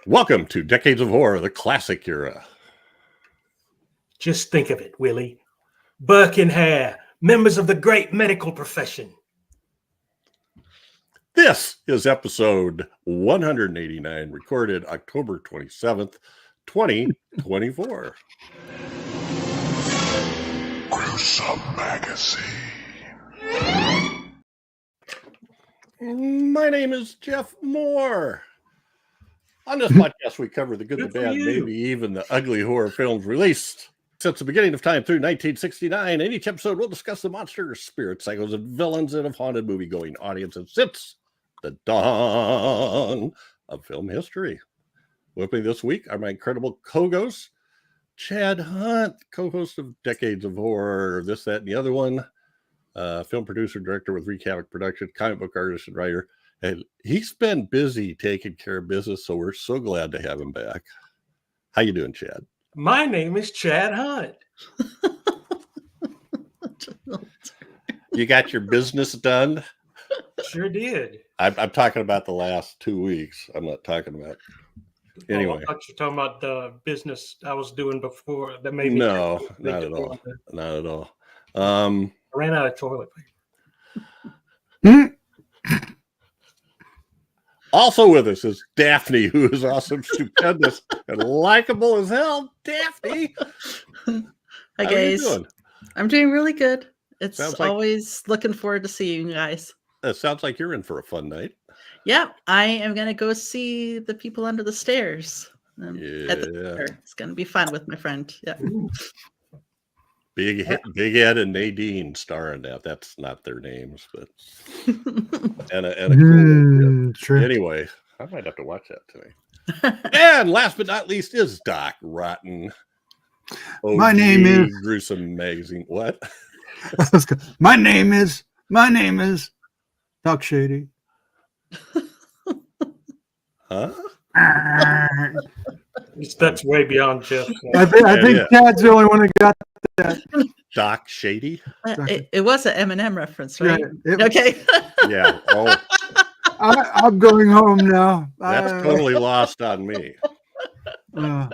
Welcome to Decades of Horror, the classic era. Just think of it, Willie. Burke and Hare, members of the great medical profession. This is episode 189, recorded October 27th, 2024. Gruesome Magazine. My name is Jeff Mohr. On this podcast, we cover the good, the bad, maybe even the ugly horror films released since the beginning of time through 1969. In each episode, we'll discuss the monsters, spirits, psychos, and villains that have haunted movie-going audiences since the dawn of film history. With me this week are my incredible co-hosts, Chad Hunt, co-host of Decades of Horror, this, that, and the other one, film producer, director with Recalic Production, comic book artist, and writer. And he's been busy taking care of business, so we're so glad to have him back. How you doing, Chad? My name is Chad Hunt. You got your business done? Sure did. I'm talking about the last 2 weeks. I'm not talking about... Anyway. I thought you were talking about the business I was doing before. That made me... No, not at all. Not at all. I ran out of toilet paper. Also with us is Daphne, who is awesome, stupendous, and likable as hell. Daphne! Hi, guys. I'm doing really good. It's always looking forward to seeing you guys. It sounds like you're in for a fun night. Yeah, I am going to go see The People Under the Stairs. At the theater. It's going to be fun with my friend. Yeah. Big Ed and Nadine star in that. That's not their names, but and a cool true. Anyway, I might have to watch that tonight. And last but not least is Doc Rotten. OG my name is Gruesome Magazine. What? my name is Doc Shady. Huh? That's way beyond Jeff. I think Chad's the only one that got that. Doc Shady? It was an Eminem reference, right? Yeah, okay. Yeah. Oh, I'm going home now. That's totally lost on me. All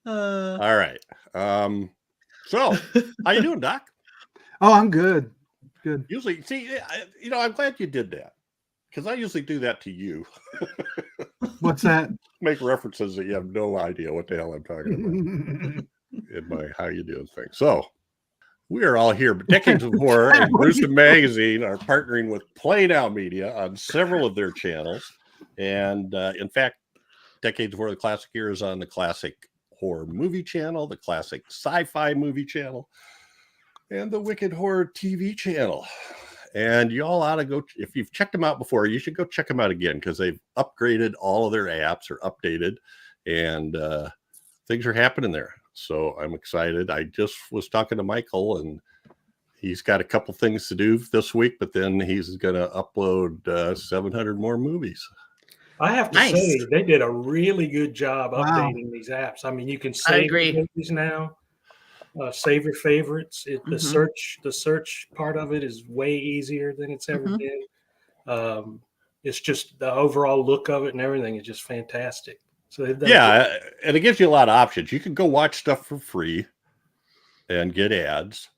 right. So, how you doing, Doc? Oh, I'm good. Good. Usually, see, I'm glad you did that. Because I usually do that to you. What's that? Make references that you have no idea what the hell I'm talking about in my how you doing thing. So we are all here. But Decades of Horror and Gruesome Magazine are partnering with Play Now Media on several of their channels. And in fact, Decades of Horror, the classic era, is on the classic horror movie channel, the classic sci-fi movie channel, and the Wicked Horror TV channel. And you all ought to go, if you've checked them out before, you should go check them out again because they've upgraded all of their apps, or updated, and things are happening there. So I'm excited. I just was talking to Michael, and he's got a couple things to do this week, but then he's going to upload 700 more movies. I have to say, they did a really good job updating these apps. I mean, you can save movies now. Save your favorites. The search part of it is way easier than it's ever been. It's just the overall look of it and everything is just fantastic. So and it gives you a lot of options. You can go watch stuff for free and get ads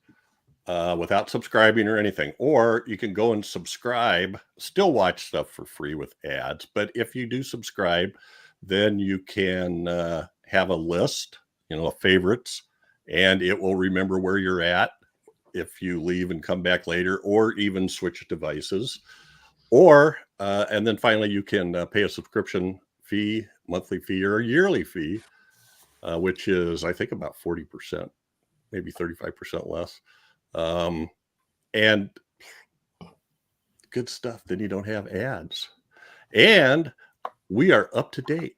without subscribing or anything, or you can go and subscribe, still watch stuff for free with ads. But if you do subscribe, then you can have a list, of favorites. And it will remember where you're at if you leave and come back later, or even switch devices. Or, and then finally, you can pay a subscription fee, monthly fee, or a yearly fee, which is, I think, about 40%, maybe 35% less. And good stuff. Then you don't have ads. And we are up to date.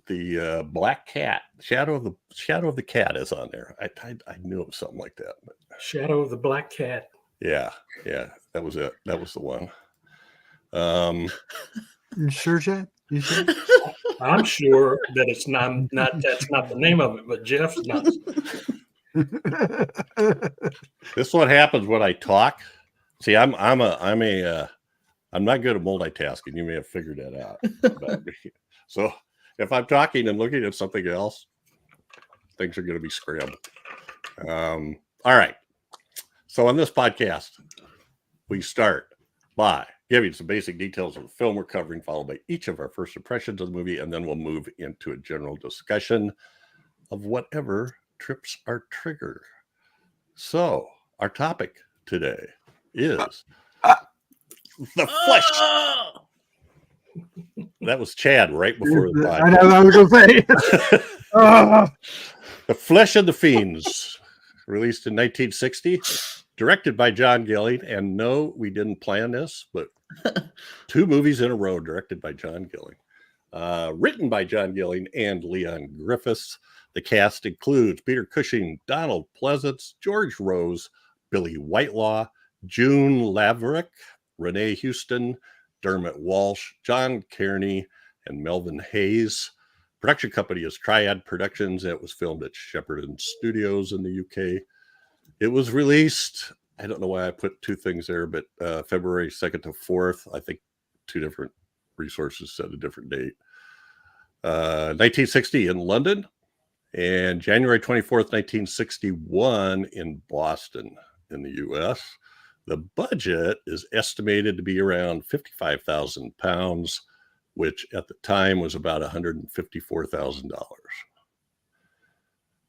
The Black Cat, Shadow of the Cat is on there. I knew it was something like that. But... Shadow of the Black Cat. Yeah, that was it. That was the one. You sure, Chad? You sure? I'm sure that it's not that's not the name of it, but Jeff's not. This is what happens when I talk. See, I'm a I'm not good at multitasking. You may have figured that out about me. So if I'm talking and looking at something else, things are going to be scrambled. All right. So on this podcast, we start by giving some basic details of the film we're covering, followed by each of our first impressions of the movie, and then we'll move into a general discussion of whatever trips our trigger. So our topic today is the flesh. That was Chad right before the podcast. I know, I was going to say. The Flesh and the Fiends, released in 1960, directed by John Gilling. And no, we didn't plan this, but 2 movies in a row directed by John Gilling. Written by John Gilling and Leon Griffiths. The cast includes Peter Cushing, Donald Pleasance, George Rose, Billy Whitelaw, June Laverick, Renee Houston, Dermot Walsh, John Kearney, and Melvin Hayes. Production company is Triad Productions. It was filmed at Shepperton Studios in the UK. It was released, I don't know why I put 2 things there, but February 2nd to 4th. I think 2 different resources said a different date. 1960 in London, and January 24th, 1961 in Boston in the US. The budget is estimated to be around £55,000, which at the time was about $154,000.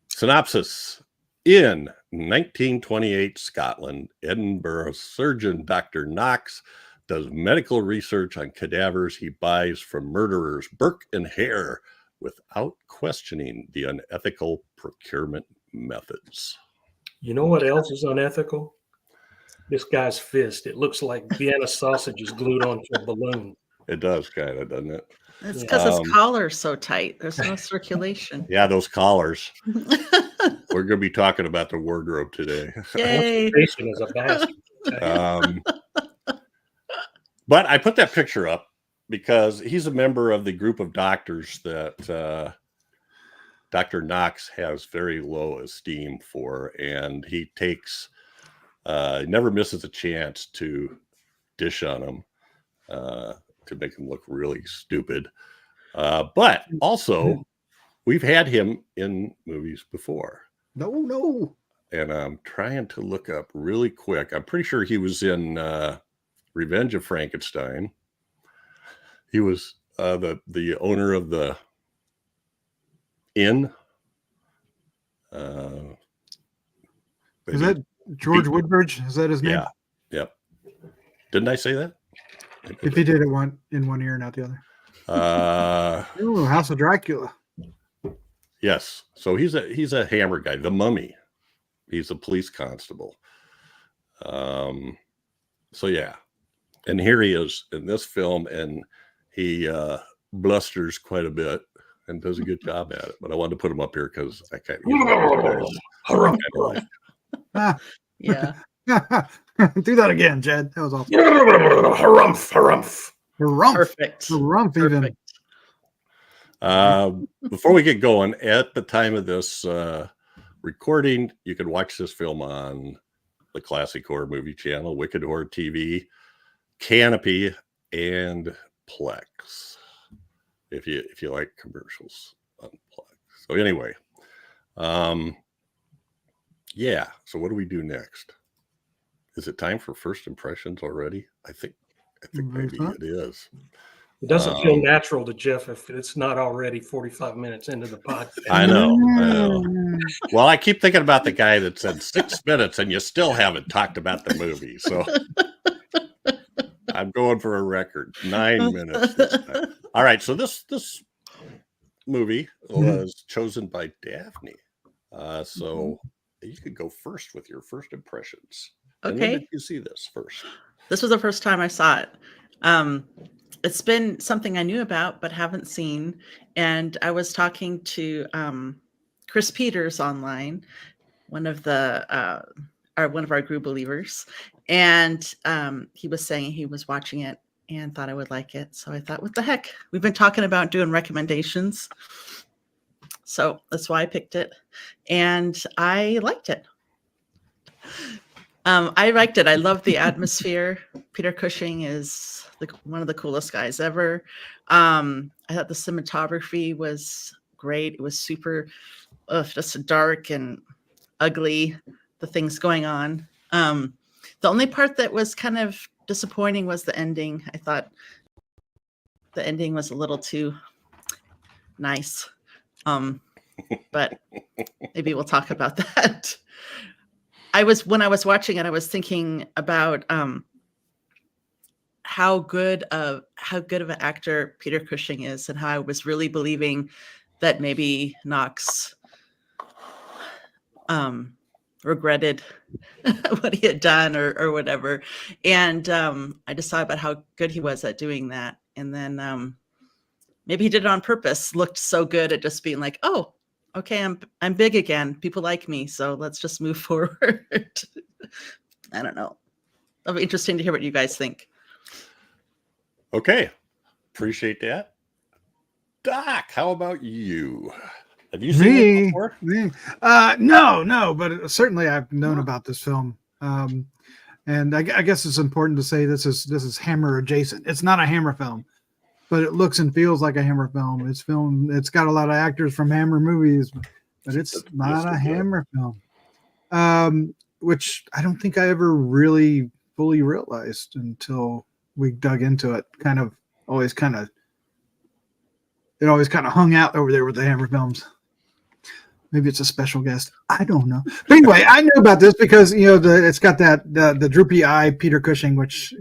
Synopsis. In 1928 Scotland, Edinburgh surgeon Dr. Knox does medical research on cadavers he buys from murderers Burke and Hare without questioning the unethical procurement methods. You know what else is unethical? This guy's fist. It looks like Vienna sausage is glued onto a balloon. It does, kind of, doesn't it? It's because his collar's so tight. There's no circulation. Yeah, those collars. We're going to be talking about the wardrobe today. Yay. Is a bastard. But I put that picture up because he's a member of the group of doctors that Dr. Knox has very low esteem for, and he takes, never misses a chance to dish on him to make him look really stupid. But also, we've had him in movies before. No. And I'm trying to look up really quick. I'm pretty sure he was in Revenge of Frankenstein. He was the owner of the inn. Is that George Woodbridge? Is that his name? Yeah. Yep. Didn't I say that? If he did it in one ear, not the other. House of Dracula. Yes. So he's a hammer guy. The Mummy. He's a police constable. So yeah. And here he is in this film, and he blusters quite a bit and does a good job at it. But I wanted to put him up here because I can't. Yeah. Do that again, Jed. That was awesome. Harumph. Perfect. Harumph even. Before we get going, at the time of this recording, you can watch this film on the Classic Horror Movie Channel, Wicked Horror TV, Canopy, and Plex. If you like commercials on Plex. So anyway, yeah. So what do we do next? Is it time for first impressions already? I think maybe it is. It doesn't feel natural to Jeff if it's not already 45 minutes into the podcast. I know. Well, I keep thinking about the guy that said 6 minutes and you still haven't talked about the movie. So I'm going for a record, 9 minutes this time. All right. So this movie was chosen by Daphne. So you could go first with your first impressions. Okay. And when did you see this first? This was the first time I saw it. It's been something I knew about but haven't seen. And I was talking to Chris Peters online, one of our Grue believers, and he was saying he was watching it and thought I would like it. So I thought, what the heck? We've been talking about doing recommendations. So that's why I picked it. And I liked it. I liked it. I love the atmosphere. Peter Cushing is one of the coolest guys ever. I thought the cinematography was great. It was super just dark and ugly, the things going on. The only part that was kind of disappointing was the ending. I thought the ending was a little too nice. But maybe we'll talk about that. When I was watching it, I was thinking about how good of an actor Peter Cushing is, and how I was really believing that maybe Knox regretted what he had done or whatever. And I just thought about how good he was at doing that. And then maybe he did it on purpose, looked so good at just being like, oh, okay, I'm big again. People like me, so let's just move forward. I don't know. It'll be interesting to hear what you guys think. Okay, appreciate that. Doc, how about you? Have you seen it before? Me? No, but certainly I've known about this film. And I guess it's important to say this is Hammer adjacent. It's not a Hammer film, but it looks and feels like a Hammer film. It's got a lot of actors from Hammer movies, but it's not a Hammer film. Which I don't think I ever really fully realized until we dug into it. It always kind of hung out over there with the Hammer films. Maybe it's a special guest. I don't know. But anyway, I knew about this because it's got the droopy eye Peter Cushing, which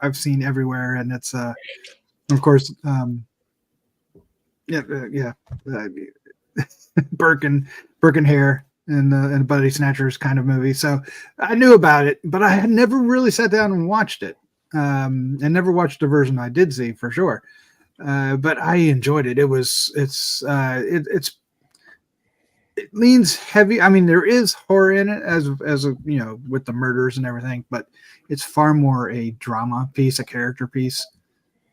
I've seen everywhere, and it's of course Burke and Hare and Buddy Snatchers kind of movie. So I knew about it, but I had never really sat down and watched it, and never watched the version I did see for sure. But I enjoyed it. It leans heavy. I mean, there is horror in it as with the murders and everything, but it's far more a drama piece, a character piece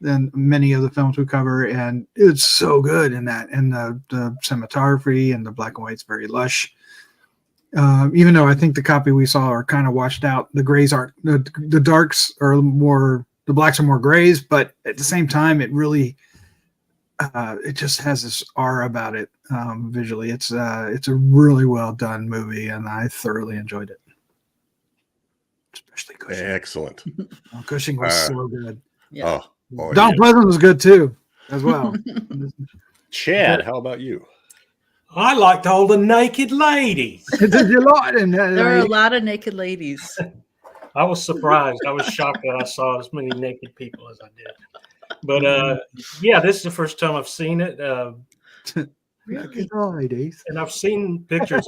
than many of the films we cover. And it's so good in that. And the cinematography and the black and white's very lush. Even though I think the copy we saw are kind of washed out, the grays aren't, the darks are more, the blacks are more grays, but at the same time, it really, it just has this aura about it visually. It's a really well done movie, and I thoroughly enjoyed it. Especially Cushing. Excellent. Cushing was so good. Yeah. Don Pleasant was good too, as well. Chad, how about you? I liked all the naked ladies. Did you like them? There were a lot of naked ladies. I was surprised. I was shocked that I saw as many naked people as I did. But this is the first time I've seen it. Naked ladies. And I've seen pictures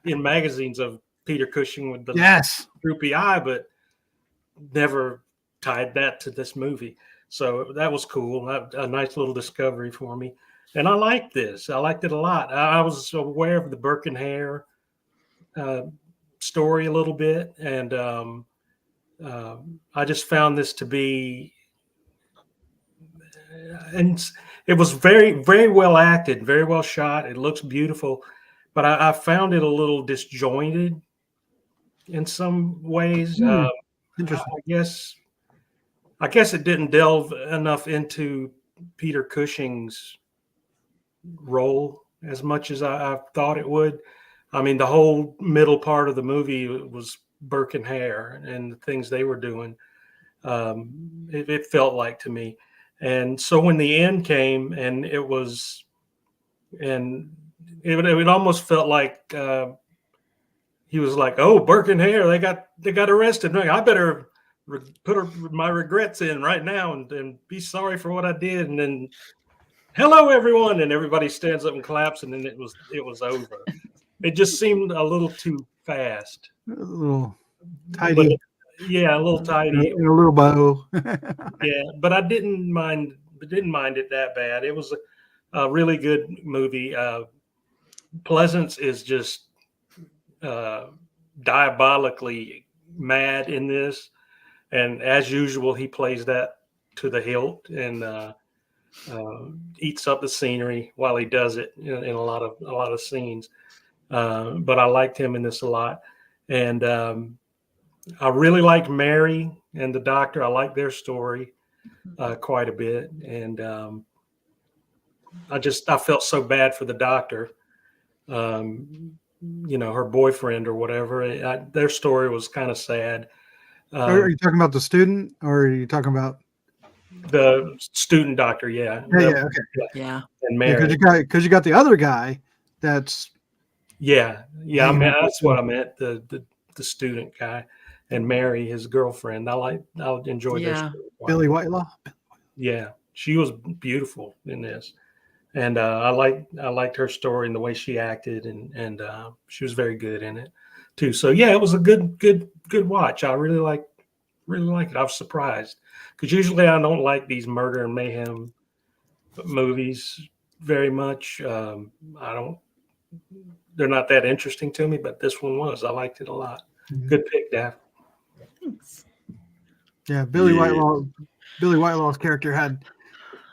in magazines of Peter Cushing with the droopy eye, but never tied that to this movie. So that was cool. A nice little discovery for me. And I liked this. I liked it a lot. I was aware of the Burke and Hare story a little bit. And I just found this to be, and it was very, very well acted, very well shot. It looks beautiful, but I found it a little disjointed in some ways. Interesting. I guess it didn't delve enough into Peter Cushing's role as much as I thought it would. I mean, the whole middle part of the movie was Burke and Hare and the things they were doing. It felt like to me. And so when the end came, and it almost felt like he was like, "Oh, Burke and Hare, they got arrested. I better put my regrets in right now and be sorry for what I did." And then, "Hello, everyone," and everybody stands up and claps, and then it was over. It just seemed a little too fast. A little tidy. A little tidy. In a little bow. Yeah, but I didn't mind it that bad. It was a really good movie. Pleasance is just diabolically mad in this, and as usual, he plays that to the hilt and eats up the scenery while he does it in a lot of scenes. But I liked him in this a lot, and I really liked Mary and the doctor. I like their story quite a bit, and I felt so bad for the doctor. Her boyfriend or whatever. Their story was kind of sad. Are you talking about the student, or are you talking about the student doctor? Yeah. Okay. Yeah. And Mary. Because you got the other guy. That's yeah. I mean, that's what I meant. The student guy and Mary, his girlfriend. I enjoyed their story. Billy Whitelaw. Yeah, she was beautiful in this, and I liked her story and the way she acted, and she was very good in it too. So yeah, it was a good watch. I really like it. I was surprised because usually I don't like these murder and mayhem movies very much. They're not that interesting to me, but this one was. I liked it a lot. Mm-hmm. Good pick, Daph. Thanks. Yeah, Billy Whitelaw's character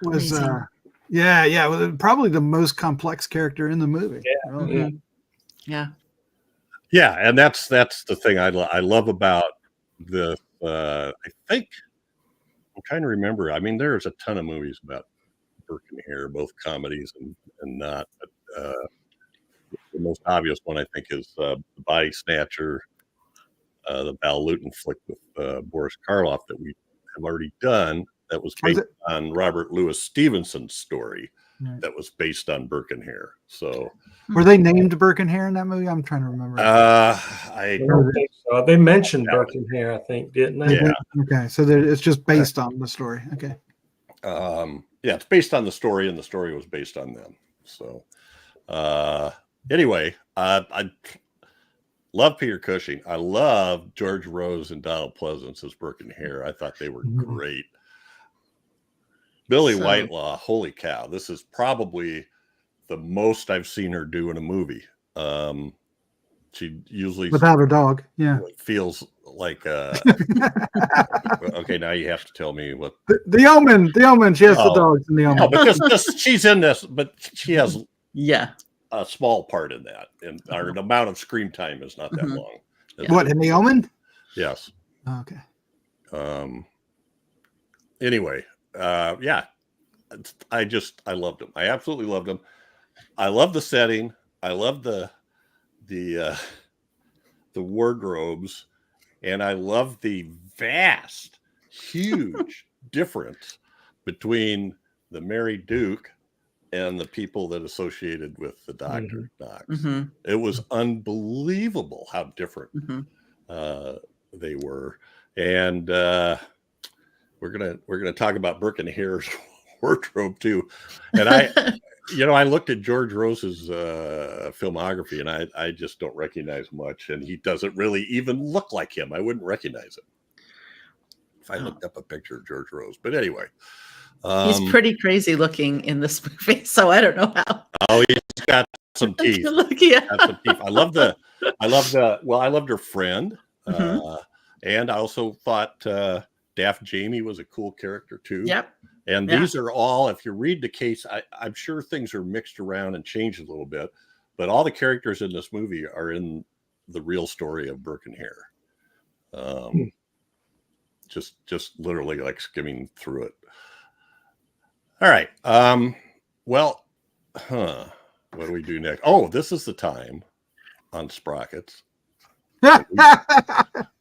was probably the most complex character in the movie. Yeah. Really. Mm-hmm. Yeah, and that's the thing I love about the. I think I'm trying to remember. I mean, there's a ton of movies about Burke and Hare, both comedies and not. But the most obvious one I think is The Body Snatcher, the Val Lewton flick with Boris Karloff that we have already done. That was based on Robert Louis Stevenson's story. Right. That was based on Burke and Hare. So, were they named Burke and Hare in that movie? I'm trying to remember. I don't think so. They mentioned Burke and Hare, I think, didn't they? Yeah. Okay, so it's just based on the story. Okay. Yeah, it's based on the story, and the story was based on them. So, anyway, I love Peter Cushing. I love George Rose and Donald Pleasance as Burke and Hare. I thought they were great. Billy Whitelaw, holy cow! This is probably the most I've seen her do in a movie. She usually without her dog, feels like. Okay, now you have to tell me what the Omen. The Omen. She has the dogs in the Omen. No, but just she's in this, but she has a small part in that, and our amount of screen time is not that long. What, in the Omen? Yes. Okay. Anyway. I loved him. I absolutely loved him. I love the setting. I love the wardrobes, and I love the vast, huge difference between the Mary Duke and the people that associated with the Dr. Knox. Mm-hmm. It was unbelievable how different they were, and we're gonna talk about Burke and Hare's wardrobe too. And I looked at George Rose's filmography, and I just don't recognize much, and he doesn't really even look like him. I wouldn't recognize him if I looked up a picture of George Rose. But anyway, he's pretty crazy looking in this movie, so I don't know how. Oh, he's got some teeth. Got some teeth. I loved her friend, and I also thought. Daft Jamie was a cool character too. Yep. And these are all, if you read the case, I'm sure things are mixed around and changed a little bit, but all the characters in this movie are in the real story of Burke and Hare. Just literally like skimming through it. All right. What do we do next? Oh, this is the time on Sprockets.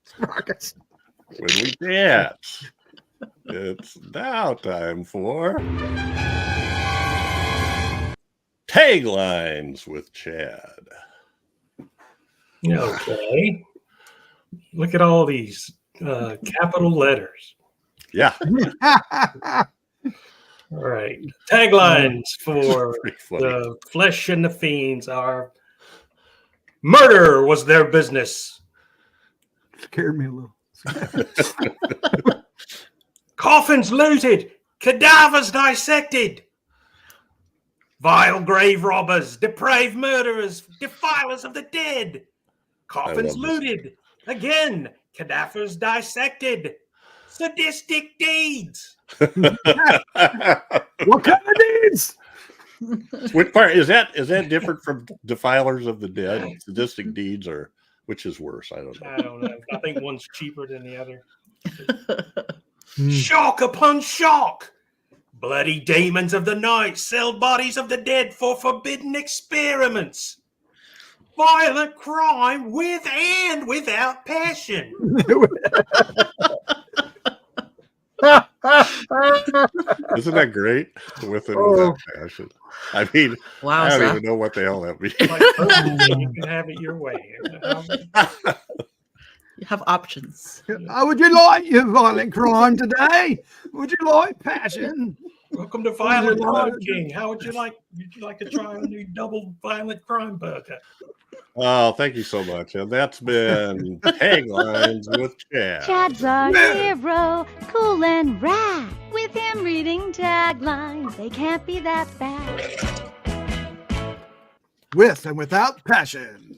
Sprockets. When we dance, it's now time for Taglines with Chad. Okay. Look at all these capital letters. Yeah. All right. Taglines for the Flesh and the Fiends are: murder was their business. Scared me a little. Coffins looted, cadavers dissected, vile grave robbers, depraved murderers, defilers of the dead. Coffins looted, again, cadavers dissected, sadistic deeds. What kind of deeds? Which part is that? Is that different from defilers of the dead? Sadistic deeds are Which is worse? I don't know. I don't know. I think one's cheaper than the other. Shock upon shock! Bloody demons of the night sell bodies of the dead for forbidden experiments. Violent crime with and without passion. Isn't that great? With and without passion. I mean, wow, I don't even know what the hell that means. You can have it your way. You have options. Would you like your violent crime today? Would you like passion? Welcome to Violent Crime King. How would you like to try a new double violent crime burger? Oh, thank you so much. And that's been Taglines with Chad. Chad's our hero, cool and rad. With him reading taglines, they can't be that bad. With and without passion.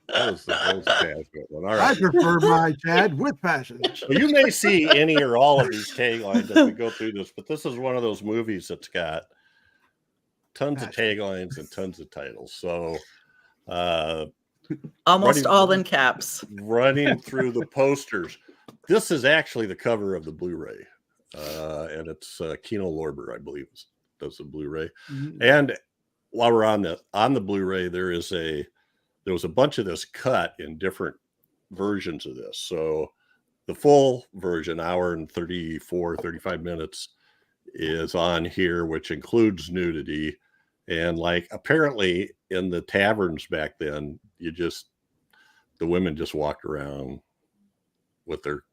That was Chad's good one. All right. I prefer my Chad with passion. Well, you may see any or all of these taglines as we go through this, but this is one of those movies that's got tons of taglines and tons of titles. So almost all in caps. Running through the posters. This is actually the cover of the Blu-ray. And it's Kino Lorber, I believe, does the Blu-ray. Mm-hmm. And while we're on the Blu-ray, there was a bunch of this cut in different versions of this. So the full version, hour and 35 minutes, is on here, which includes nudity. And like apparently in the taverns back then, the women just walked around with their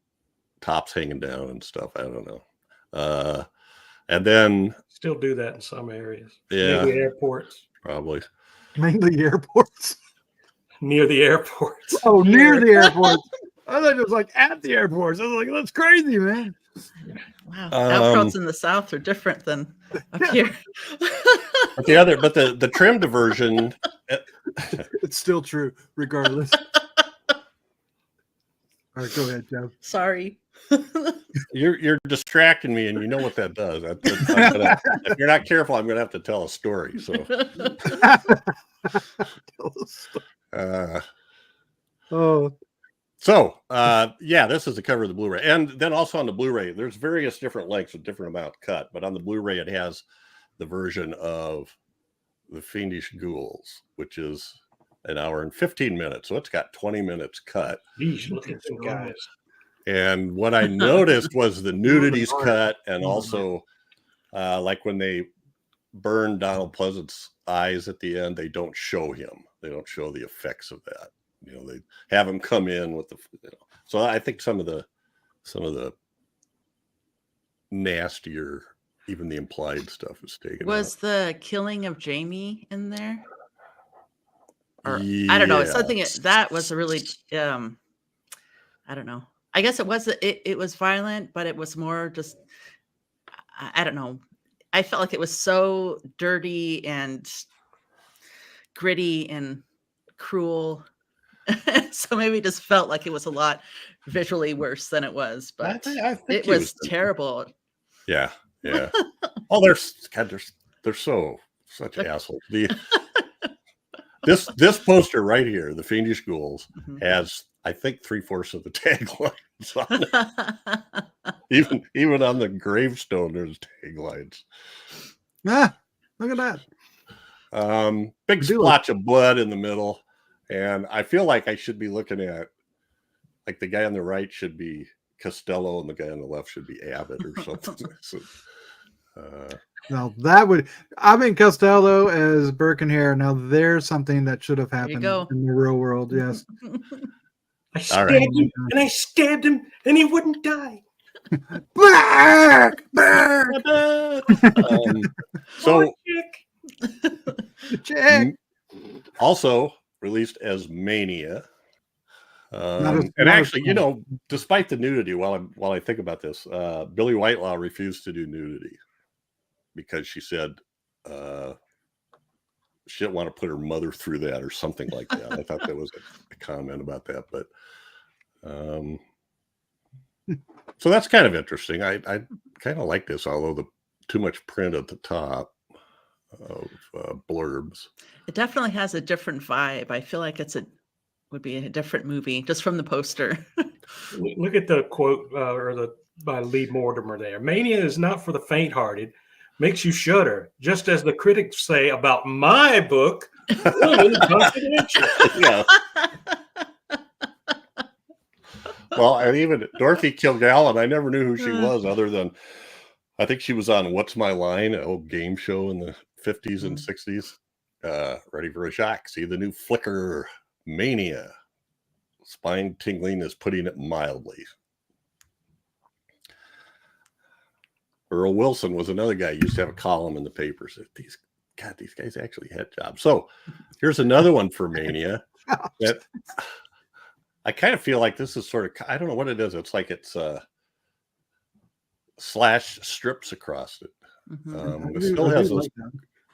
tops hanging down and stuff. I don't know. And then still do that in some areas. Yeah. Maybe airports. Probably. Mainly airports. Near the airports. Oh, near the airports. I thought it was like at the airports. I was like, that's crazy, man. Wow. Airports in the South are different than up here. But the trimmed version. It's still true, regardless. All right, go ahead, Jeff. Sorry. You're distracting me, and you know what that does. If you're not careful, I'm going to have to tell a story. So, this is the cover of the Blu-ray, and then also on the Blu-ray, there's various different lengths with different amount cut. But on the Blu-ray, it has the version of the Fiendish Ghouls, which is an hour and 15 minutes. So it's got 20 minutes cut. Jeez, look at some guys. And what I noticed was the nudity's cut, and also like when they burn Donald Pleasant's eyes at the end, they don't show him. They don't show the effects of that. You know, they have him come in with the. So I think some of the nastier, even the implied stuff is taken. Was the killing of Jamie in there? Or I don't know. Something that was a really I don't know. I guess it was violent, but it was more just, I don't know. I felt like it was so dirty and gritty and cruel. So maybe it just felt like it was a lot visually worse than it was, but I think it was terrible. Yeah. Yeah. Oh, they're such assholes. This poster right here, the Fiendish Ghouls, has, I think, 3/4 of the taglines on it. even on the gravestone, there's taglines. Ah, look at that. Big splotch of blood in the middle. And I feel like I should be looking at, like, the guy on the right should be Costello and the guy on the left should be Abbott or something. So, now that would, I mean, Costello as Burke and Hare. Now there's something that should have happened in the real world. Yes. I stabbed him and he wouldn't die. Burke! So check. Also released as Mania. And actually, you know, despite the nudity, while I think about this, Billy Whitelaw refused to do nudity because she said she didn't want to put her mother through that or something like that. I thought that was a comment about that, but so that's kind of interesting. I kind of like this, although the too much print at the top. blurbs. It definitely has a different vibe. I feel like would be a different movie just from the poster. Look at the quote by Lee Mortimer there. Mania is not for the faint-hearted. Makes you shudder, just as the critics say about my book, Women Confidential. Yeah. Well, and even Dorothy Kilgallen, I never knew who she was other than I think she was on What's My Line, an old game show in the 50s and 60s. Ready for a shock. See the new flicker, Mania. Spine tingling is putting it mildly. Earl Wilson was another guy who used to have a column in the papers. These guys actually had jobs. So here's another one for Mania that I kind of feel like this is sort of, I don't know what it is. It's like it's slash strips across it. It still has those.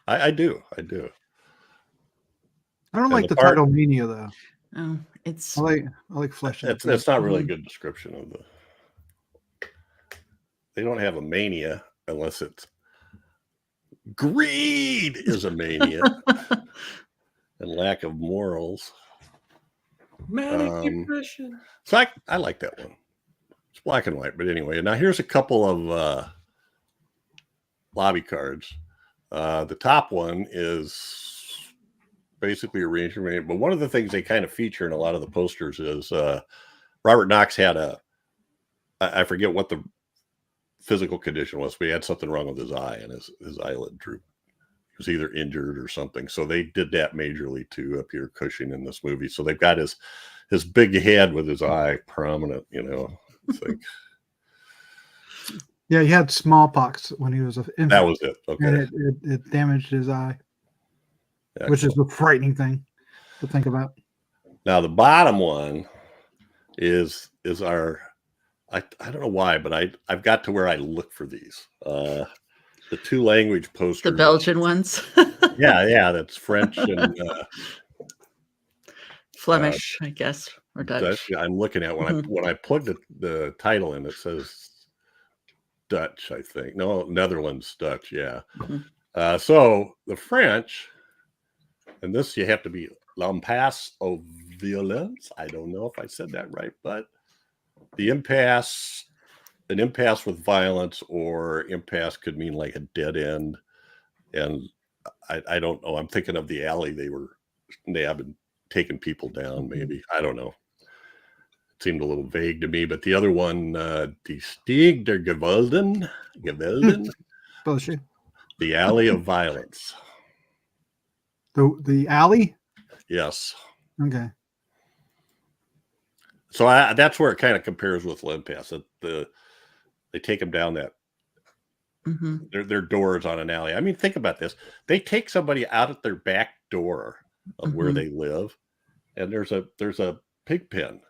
I do. I don't like the title Mania though. Oh, it's I like flesh. That's not really a good description of the. They don't have a mania unless it's greed is a mania and lack of morals. Manic depression. So I like that one. It's black and white, but anyway. Now here's a couple of lobby cards. The top one is basically a reenactment, but one of the things they kind of feature in a lot of the posters is Robert Knox had I forget what the physical condition was, but he had something wrong with his eye and his eyelid drooped. He was either injured or something. So they did that majorly to appear Cushing in this movie. So they've got his big head with his eye prominent, It's like, yeah, he had smallpox when he was an infant. That was it. Okay. And it damaged his eye. Excellent. Which is a frightening thing to think about. Now the bottom one is our I don't know why, but I've got to where I look for these. The 2 language posters. The Belgian ones. yeah, that's French and Flemish, I guess, or Dutch. I'm looking at when I plug the title in, it says Dutch, I think. No, Netherlands Dutch, yeah. So the French, and this you have to be l'impasse au violence. I don't know if I said that right, but the impasse, an impasse with violence, or impasse could mean like a dead end. And I don't know. I'm thinking of the alley they have been taking people down, maybe. I don't know. It seemed a little vague to me. But the other one, Die Stieg der Gewalden, Bullshit. the alley of violence. The alley? Yes. Okay. So that's where it kind of compares with Limpass. They take them down that their doors on an alley. I mean, think about this. They take somebody out at their back door of where they live, and there's a pig pen.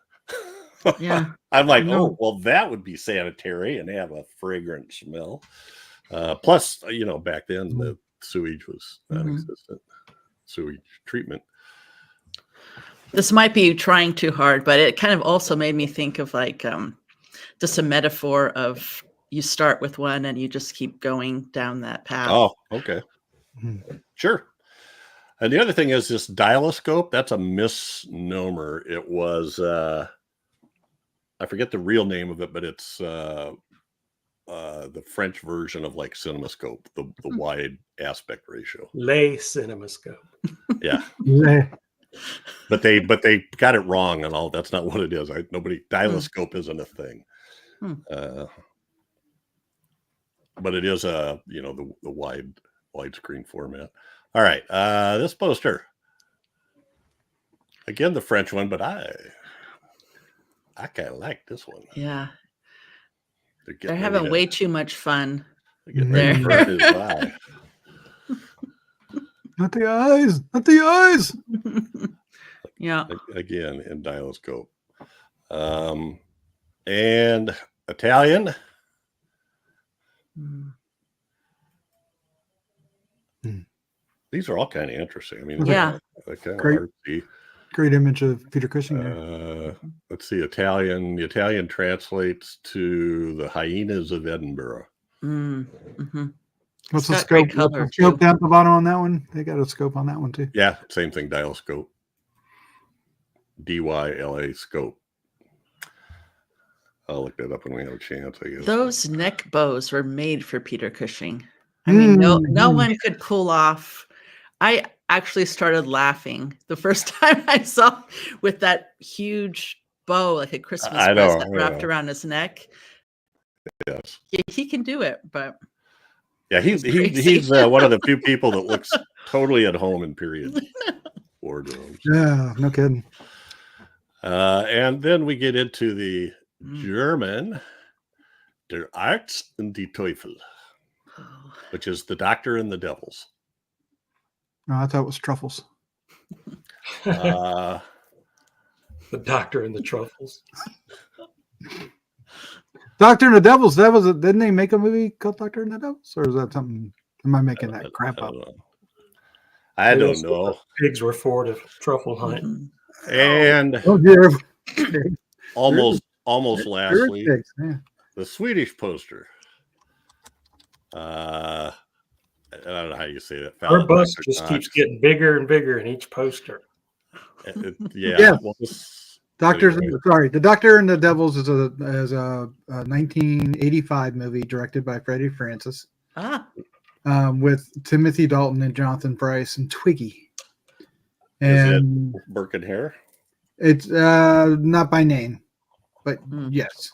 Yeah. I'm like, oh, well, that would be sanitary and have a fragrant smell. Plus, back then the sewage was non-existent. Sewage treatment. This might be trying too hard, but it kind of also made me think of like just a metaphor of you start with one and you just keep going down that path. Oh, okay. Sure. And the other thing is this dialoscope. That's a misnomer. It was, I forget the real name of it, but it's the French version of like CinemaScope, the wide aspect ratio. Les CinemaScope. Yeah. But they got it wrong and all. That's not what it is. Dialoscope isn't a thing. But it is the widescreen format. All right. This poster. Again, the French one, but I kind of like this one. Yeah. They're having way too much fun. There. Not the eyes. Not the eyes. Yeah. Again, in dialoscope. And Italian. These are all kind of interesting. I mean, yeah. Great image of Peter Cushing there. Let's see, Italian. The Italian translates to the hyenas of Edinburgh. What's the got scope? great color, What's the scope too. down at the bottom on that one? They got a scope on that one too. Yeah, same thing. Dial scope. DYLA scope. I'll look that up when we have a chance, I guess. Those neck bows were made for Peter Cushing. I mean, no one could pull off. I actually started laughing the first time I saw with that huge bow, like a Christmas present wrapped around his neck. Yes. He can do it, but yeah, he's one of the few people that looks totally at home in period wardrobes. Yeah, no kidding. And then we get into the German Der Arzt und die Teufel, which is the Doctor and the Devils. No, I thought it was truffles. The Doctor and the Truffles. Doctor and the Devils. Didn't they make a movie called Doctor and the Devils, or is that something? Am I making that crap up? I don't know. Pigs were for the truffle hunt. And Oh dear. almost lastly, Yeah. the Swedish poster. I don't know how you say that. Our bus just keeps getting bigger and bigger in each poster. Yeah. Well, The Doctor and the Devils is a 1985 movie directed by Freddie Francis. With Timothy Dalton and Jonathan Pryce and Twiggy. And is it Burke and Hare? It's not by name, but yes.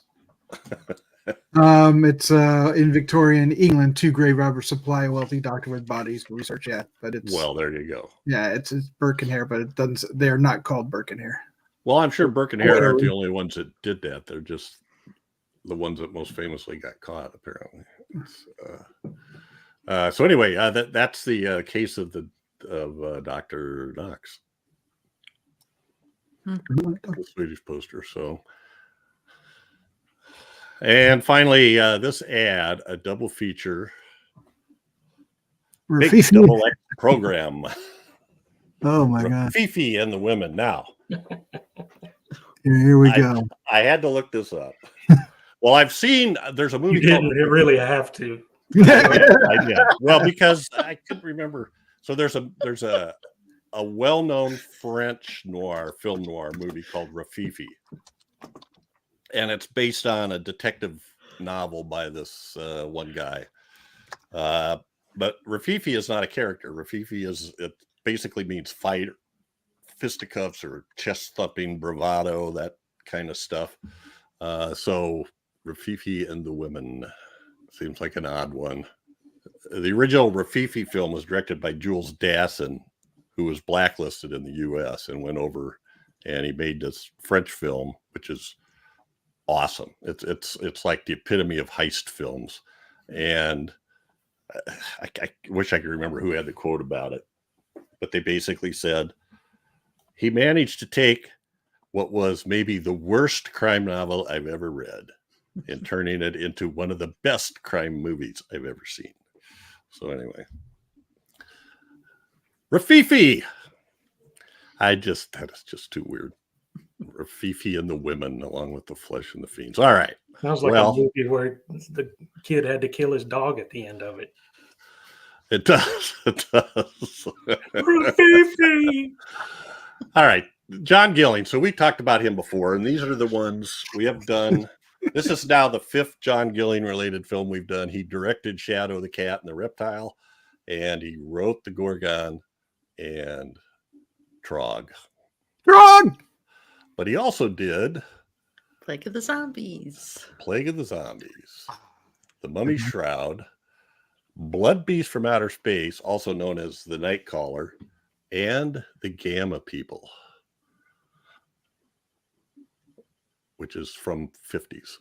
It's in Victorian England. Two grave robbers supply a wealthy doctor with bodies for research. Yeah, but it's there you go. Yeah, it's Burke and Hare, but it doesn't. They're not called Burke and Hare. Well, I'm sure Burke and Hare aren't the only ones that did that. They're just the ones that most famously got caught, apparently. So anyway, that's the case of Dr. Knox, the Swedish poster. So, and finally, this ad, a double feature, big double X program. Oh my God! Fifi and the Women. Now, here we go. I had to look this up. Well, I've seen there's a movie. You didn't really have to. I did. Well, because I couldn't remember. So there's a well-known French film noir movie called Rafifi, and it's based on a detective novel by this one guy. But Rafifi is not a character. Rafifi it basically means fight, fisticuffs, or chest thumping, bravado, that kind of stuff. So Rafifi and the Women seems like an odd one. The original Rafifi film was directed by Jules Dassin, who was blacklisted in the U.S. and went over, and he made this French film, which is awesome. It's like the epitome of heist films, and I wish I could remember who had the quote about it, but they basically said he managed to take what was maybe the worst crime novel I've ever read and turning it into one of the best crime movies I've ever seen. So anyway, Rafifi. That is just too weird. Rafifi and the Women, along with the Flesh and the Fiends. All right. Sounds like a movie where the kid had to kill his dog at the end of it. It does. It does. Rafifi. All right. John Gilling. So we talked about him before, and these are the ones we have done. This is now the 5th John Gilling related film we've done. He directed Shadow, the Cat and the Reptile, and he wrote The Gorgon and Trog. But he also did Plague of the Zombies, The Mummy Shroud, Blood Beast from Outer Space, also known as The Nightcaller, and The Gamma People, which is from 50s.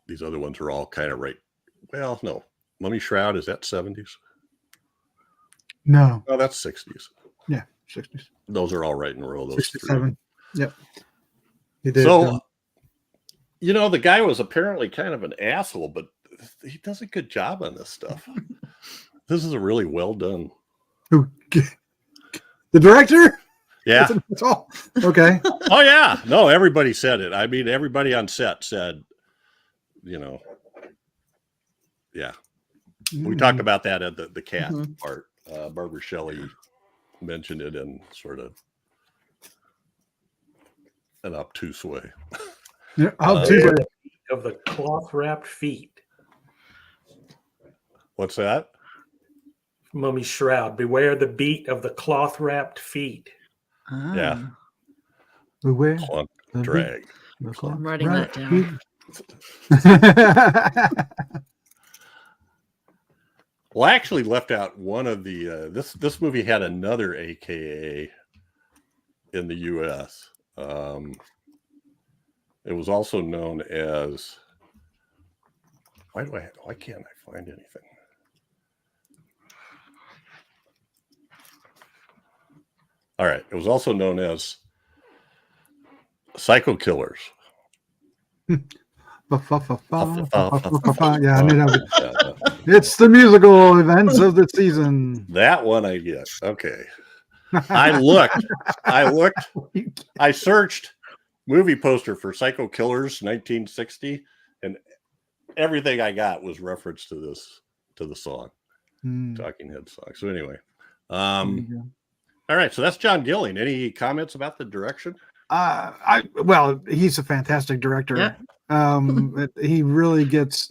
These other ones are all kind of right. Well, no. Mummy Shroud, is that 70s? No. Oh, that's 60s. Yeah, 60s. Those are all right in a row. Those 67. Three. Yep. He did. So, the guy was apparently kind of an asshole, but he does a good job on this stuff. This is a really well done. The director? Yeah. That's all. Okay. Oh, yeah. No, everybody said it. I mean, everybody on set said, yeah. We talked about that at the cat Mm-hmm. part. Barbara Shelley mentioned it in sort of an obtuse way. Yeah, of the cloth wrapped feet. What's that? Mummy's shroud. Beware the beat of the cloth wrapped feet. Ah, Yeah. Beware. Clunk, drag. I'm writing that down. Well, I actually left out one of the this movie had another AKA in the US. It was also known as why can't I find anything? All right, it was also known as Psycho Killers. Yeah, I knew that. It's the musical events of the season. That one I get. Okay. I searched movie poster for Psycho Killers 1960, and everything I got was reference to the song, Talking Head song. So anyway, all right. So that's John Gilling. Any comments about the direction? Well, he's a fantastic director. Yeah. He really gets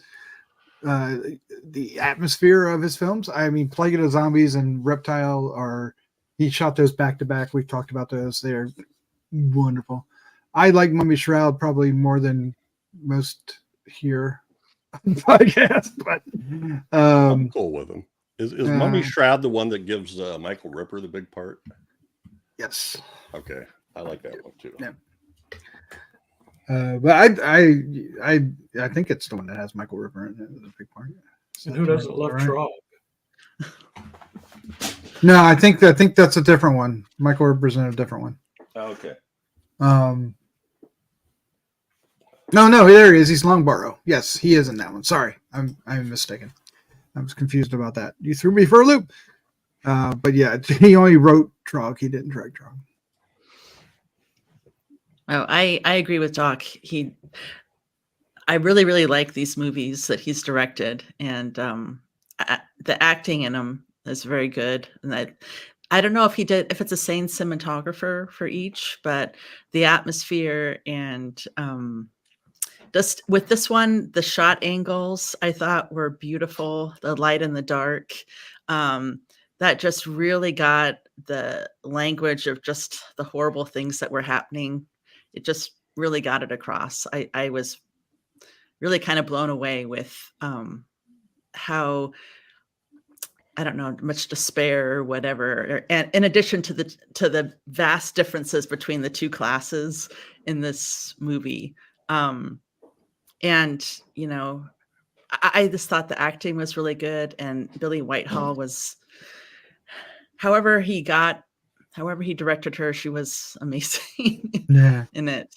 the atmosphere of his films. I mean, Plague of the Zombies and Reptile he shot those back to back. We've talked about those. They're wonderful. I like Mummy Shroud probably more than most here on the podcast, but I'm cool with him. Is Mummy Shroud the one that gives Michael Ripper the big part? Yes. Okay, I like that one too. Yeah. But I think it's the one that has Michael Ripper in it, the big part. And who doesn't love Trog? No, I think that's a different one. Michael Ripper's in a different one. Oh, okay. No, there he is. He's Longbarrow. Yes, he is in that one. Sorry, I'm mistaken. I was confused about that. You threw me for a loop. But yeah, he only wrote Trog. He didn't direct Trog. Oh, I agree with Doc. I really, really like these movies that he's directed, and the acting in them is very good. And I don't know if if it's the same cinematographer for each, but the atmosphere and just with this one, the shot angles I thought were beautiful. The light and the dark, that just really got the language of just the horrible things that were happening. It just really got it across. I was really kind of blown away with how, I don't know, much despair or whatever. And in addition to the vast differences between the two classes in this movie. And, you know, I just thought the acting was really good. And Billy Whitehall was, however he directed her, she was amazing in it.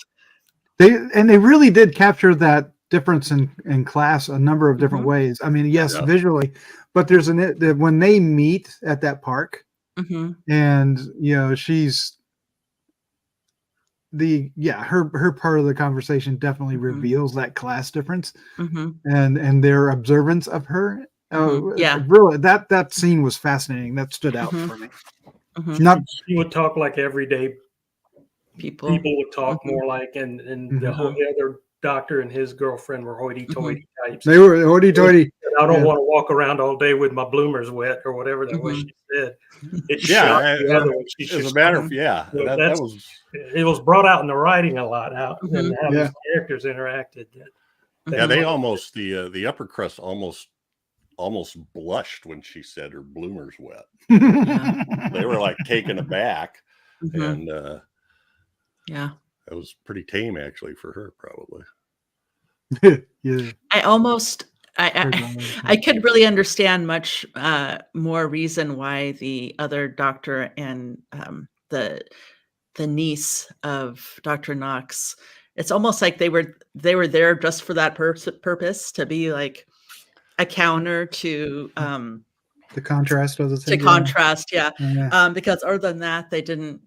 They really did capture that difference in class a number of different ways. I mean, yes, visually, but there's when they meet at that park, and you know, she's her part of the conversation definitely reveals that class difference and their observance of her. Really, that scene was fascinating. That stood out for me. She would talk like everyday people would talk more like, and the other doctor and his girlfriend were hoity-toity types. They were hoity-toity. I don't want to walk around all day with my bloomers wet or whatever that was she said. As a matter of it was brought out in the writing a lot, how these characters interacted. They almost the upper crust almost blushed when she said her bloomers wet. They were like taken aback, and it was pretty tame actually for her, probably. I could really understand much more reason why the other doctor and the niece of Dr. Knox, it's almost like they were there just for that purpose, to be like a counter to the contrast of the thing. Because other than that, they didn't.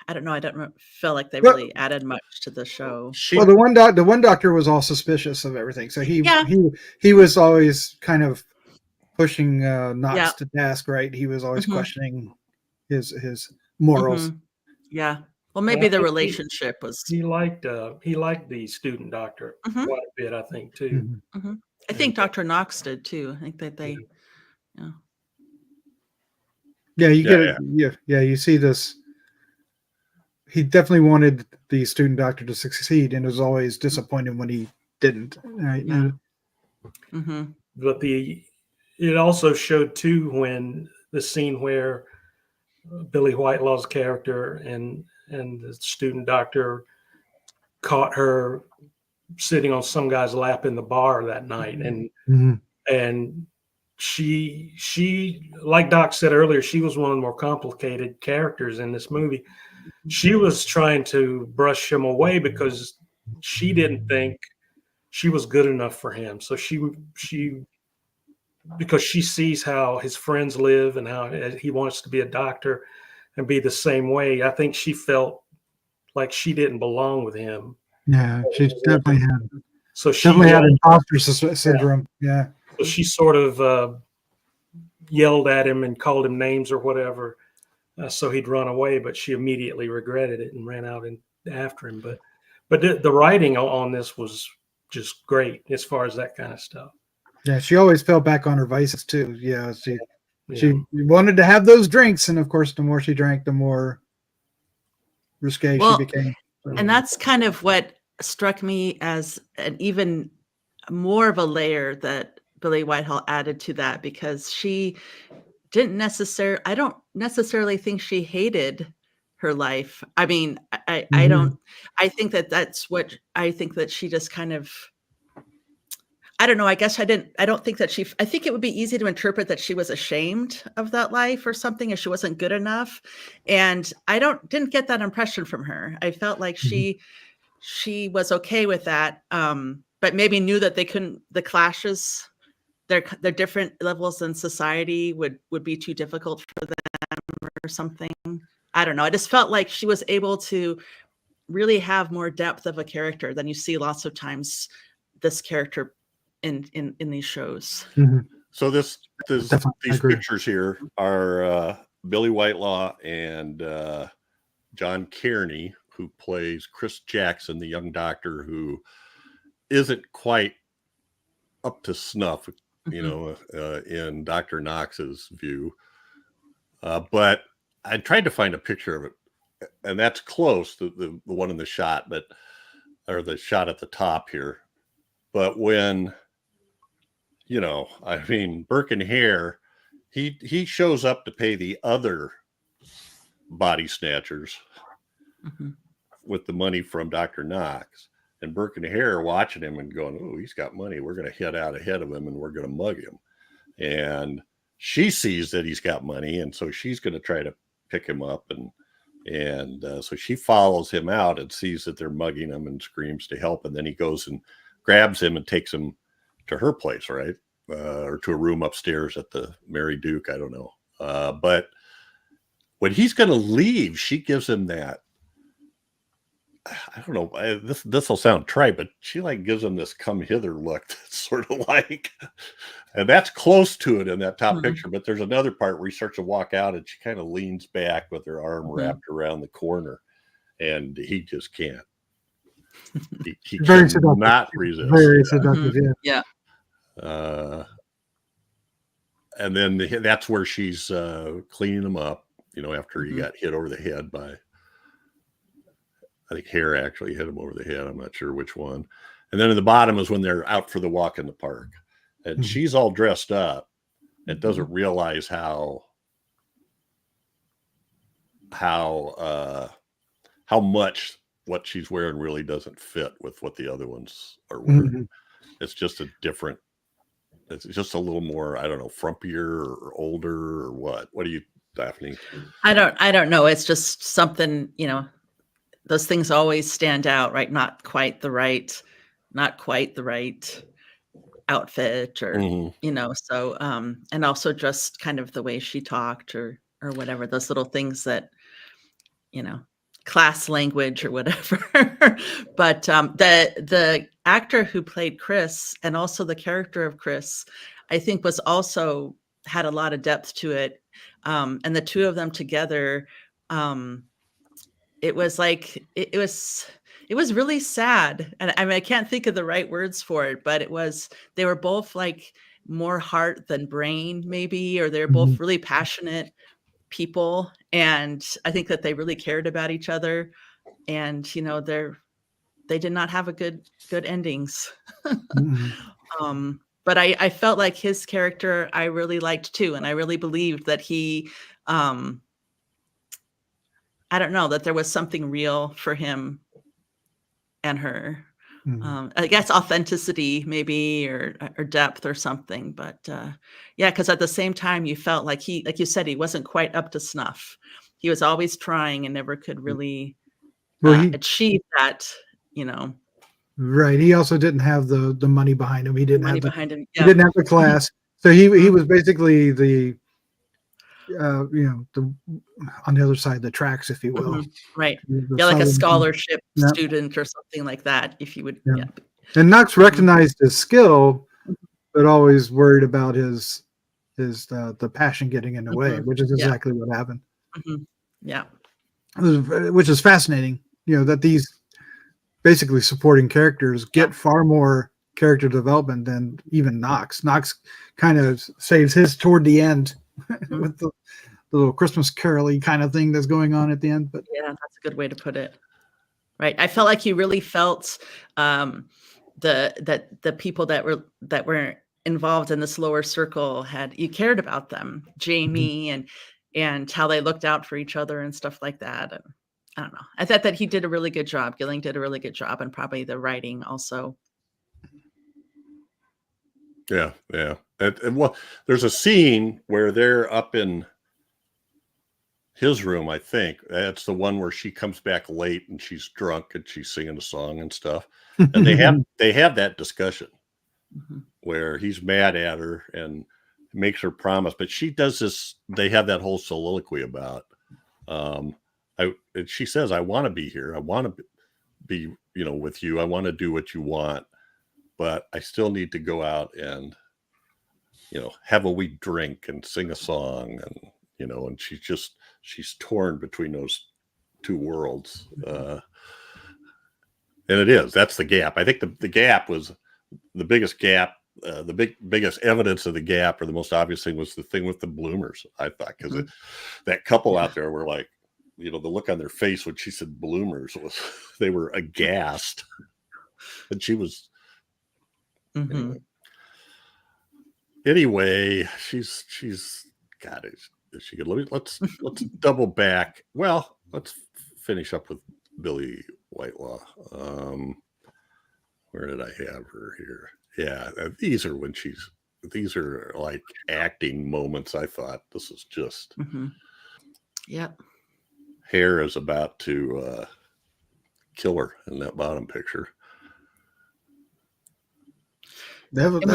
I don't know. I don't feel like they really added much to the show. Well, the one doctor was all suspicious of everything, so he was always kind of pushing Knox to task, right? He was always questioning his morals. Yeah. Well, maybe the relationship was. He liked the student doctor quite a bit, I think, too. I think Dr. Knox did too. I think that they. Yeah, you get it. Yeah, you see this. He definitely wanted the student doctor to succeed, and was always disappointed when he didn't. Right? Yeah. But it also showed too when the scene where Billy Whitelaw's character and the student doctor caught her sitting on some guy's lap in the bar that night, and she like Doc said earlier, she was one of the more complicated characters in this movie. She was trying to brush him away because she didn't think she was good enough for him. So because she sees how his friends live and how he wants to be a doctor and be the same way, I think she felt like she didn't belong with him. Yeah, she definitely had. So she definitely had imposter syndrome. Yeah. So she sort of yelled at him and called him names or whatever, so he'd run away. But she immediately regretted it and ran out after him. But the writing on this was just great as far as that kind of stuff. Yeah, she always fell back on her vices too. Yeah, she wanted to have those drinks, and of course, the more she drank, the more risque she became. And that's kind of what struck me as an even more of a layer that Billie Whitehall added to that, because she didn't necessarily, I don't necessarily think she hated her life. I mean, I don't, I think that's what, I think that she just kind of, I don't know. I guess I don't think that I think it would be easy to interpret that she was ashamed of that life or something, if she wasn't good enough. And I didn't get that impression from her. I felt like she was okay with that. But maybe knew that the clashes, their different levels in society would be too difficult for them or something. I don't know. I just felt like she was able to really have more depth of a character than you see lots of times this character in these shows. So these pictures here are Billie Whitelaw and John Kearney, who plays Chris Jackson, the young doctor who isn't quite up to snuff, in Dr. Knox's view. But I tried to find a picture of it, and that's close to the one in the shot, or the shot at the top here. But when, Burke and Hare, he shows up to pay the other body snatchers with the money from Dr. Knox. And Burke and Hare are watching him and going, oh, he's got money. We're going to head out ahead of him and we're going to mug him. And she sees that he's got money. And so she's going to try to pick him up. And so she follows him out and sees that they're mugging him and screams to help. And then he goes and grabs him and takes him to her place, right? Or to a room upstairs at the Mary Duke. I don't know. But when he's going to leave, she gives him that, I don't know, this will sound trite, but she gives him this come hither look. That's sort of and that's close to it in that top picture. But there's another part where he starts to walk out and she kind of leans back with her arm wrapped around the corner, and he just can't. He cannot resist. Very seductive, yeah. And then that's where she's cleaning him up, after he got hit over the head by, I think Hare actually hit him over the head. I'm not sure which one. And then in the bottom is when they're out for the walk in the park. And she's all dressed up and doesn't realize how much what she's wearing really doesn't fit with what the other ones are wearing. It's just it's just a little more, I don't know, frumpier or older or what. What do you, Daphne? I don't know. It's just something, those things always stand out, right? Not quite the right outfit, or so and also just kind of the way she talked or whatever, those little things that class language or whatever. But the actor who played Chris, and also the character of Chris, I think was also had a lot of depth to it. And the two of them together, it was like, it was really sad. And I mean, I can't think of the right words for it, but they were both like more heart than brain, maybe, or they're both really passionate people. And I think that they really cared about each other. And, you know, they did not have a good endings. But I felt like his character I really liked too. And I really believed that he, I don't know, that there was something real for him and her. I guess authenticity maybe, or depth or something. But yeah, because at the same time you felt like like you said, he wasn't quite up to snuff. He was always trying and never could really achieve that, you know. Right. He also didn't have the money behind him. He didn't have him. He didn't have the class. So he was basically the the on the other side of the tracks, if you will. Right. Yeah, like a scholarship student or something like that, if you would. Yeah. And Knox recognized his skill, but always worried about his the passion getting in the way, which is exactly what happened. Yeah. Which is fascinating, that these basically supporting characters get far more character development than even Knox. Knox kind of saves his toward the end with the little Christmas carol-y kind of thing that's going on at the end. But yeah, that's a good way to put it. Right. I felt like you really felt the people that were involved in this lower circle you cared about them, Jamie and how they looked out for each other and stuff like that. And I don't know. I thought that he did a really good job. Gilling did a really good job, and probably the writing also. Yeah. And well, there's a scene where they're up in his room, I think. That's the one where she comes back late and she's drunk and she's singing a song and stuff. And they have that discussion where he's mad at her and makes her promise, but she does this. They have that whole soliloquy about. She says, "I want to be here. I want to be, with you. I want to do what you want, but I still need to go out and, have a wee drink and sing a song." And, and she's torn between those two worlds. And that's the gap. I think the gap was the biggest gap. The biggest evidence of the gap, or the most obvious thing, was the thing with the bloomers, I thought, because that couple out there were like, the look on their face when she said bloomers was they were aghast. And she was anyway, she's got it. She could let's double back. Well, let's finish up with Billie Whitelaw. Where did I have her here? Yeah, these are like acting moments. I thought this is just Hare is about to kill her in that bottom picture. That was a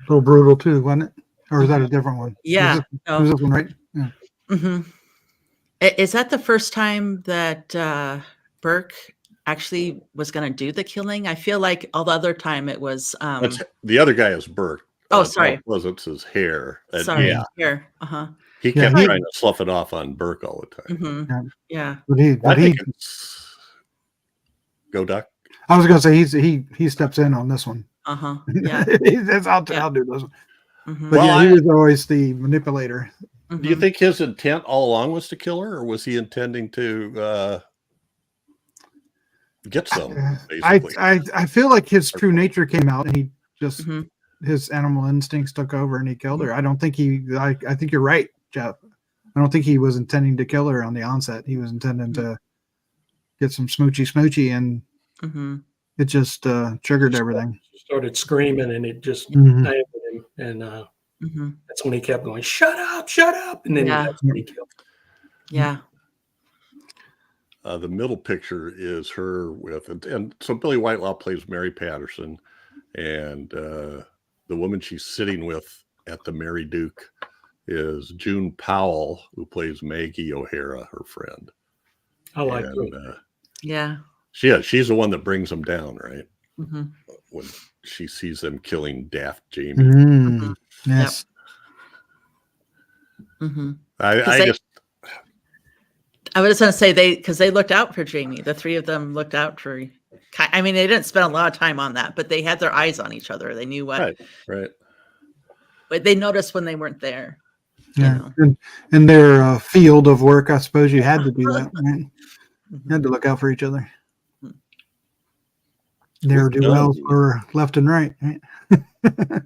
little brutal too, wasn't it? Or is that a different one? Yeah. Was this one right? Yeah. Is that the first time that Burke actually was going to do the killing? I feel like all the other time it was. The other guy is Burke. Sorry. It's his Hare. Sorry, yeah. Hare. He kept trying to slough it off on Burke all the time. Yeah. But he go Duck. I was going to say he steps in on this one. Yeah. I'll do this one. But he was always the manipulator. Do you think his intent all along was to kill her, or was he intending to get some? Basically, I feel like his true nature came out, and he just his animal instincts took over, and he killed her. I don't think I think you're right, Jeff. I don't think he was intending to kill her on the onset. He was intending to get some smoochy, and it just triggered everything. She started screaming, and it just angered him, and that's when he kept going, shut up, and then that's when he killed her. Yeah. The middle picture is her with, and so Billie Whitelaw plays Mary Patterson, and the woman she's sitting with at the Mary Duke is June Powell, who plays Maggie O'Hara, her friend. I like her. Yeah. She's the one that brings him down, right? when she sees them killing Daft Jamie. Yes. I was going to say because they looked out for Jamie. The three of them looked out for. I mean, they didn't spend a lot of time on that, but they had their eyes on each other. They knew what. Right. But they noticed when they weren't there. Yeah, in their field of work, I suppose you had to do that. Right? You had to look out for each other. Their duels were left and right. We've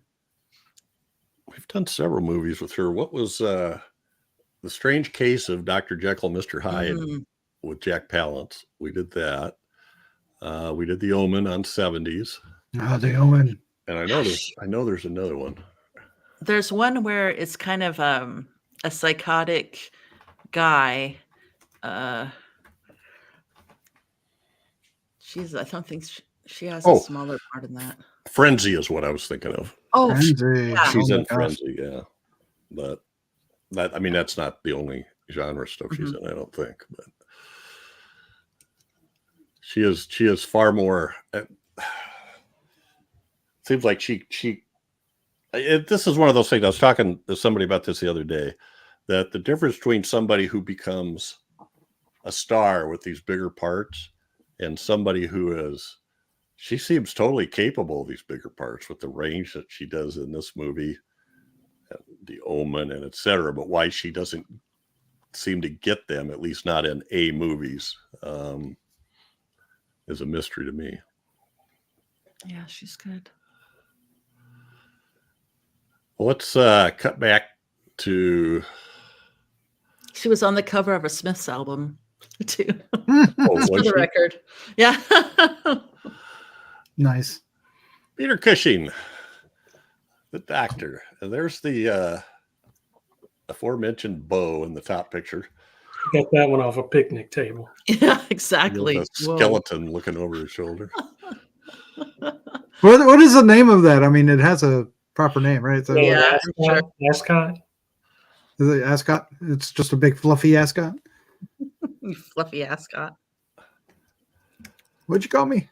done several movies with her. What was The Strange Case of Dr. Jekyll, Mr. Hyde with Jack Palance? We did that. We did The Omen on 70s. Oh, The Omen. And I know there's another one. There's one where it's kind of a psychotic guy. I don't think she has a smaller part in that. Frenzy is what I was thinking of. Oh, Frenzy. Yeah. She's in Frenzy, yeah. But that's not the only genre stuff she's in, I don't think. But she is far more. Seems like this is one of those things. I was talking to somebody about this the other day, that the difference between somebody who becomes a star with these bigger parts and somebody she seems totally capable of these bigger parts with the range that she does in this movie, The Omen, and etc. But why she doesn't seem to get them, at least not in A movies, is a mystery to me. Yeah, she's good. Well, let's cut back to. She was on the cover of a Smiths album, too. For the record. Yeah. Nice. Peter Cushing, the doctor. And there's the aforementioned bow in the top picture. Got that one off a picnic table. Yeah, exactly. A skeleton looking over his shoulder. What is the name of that? I mean, it has a proper name, right? So Ascot. Is it ascot? It's just a big fluffy ascot. Fluffy ascot. What'd you call me?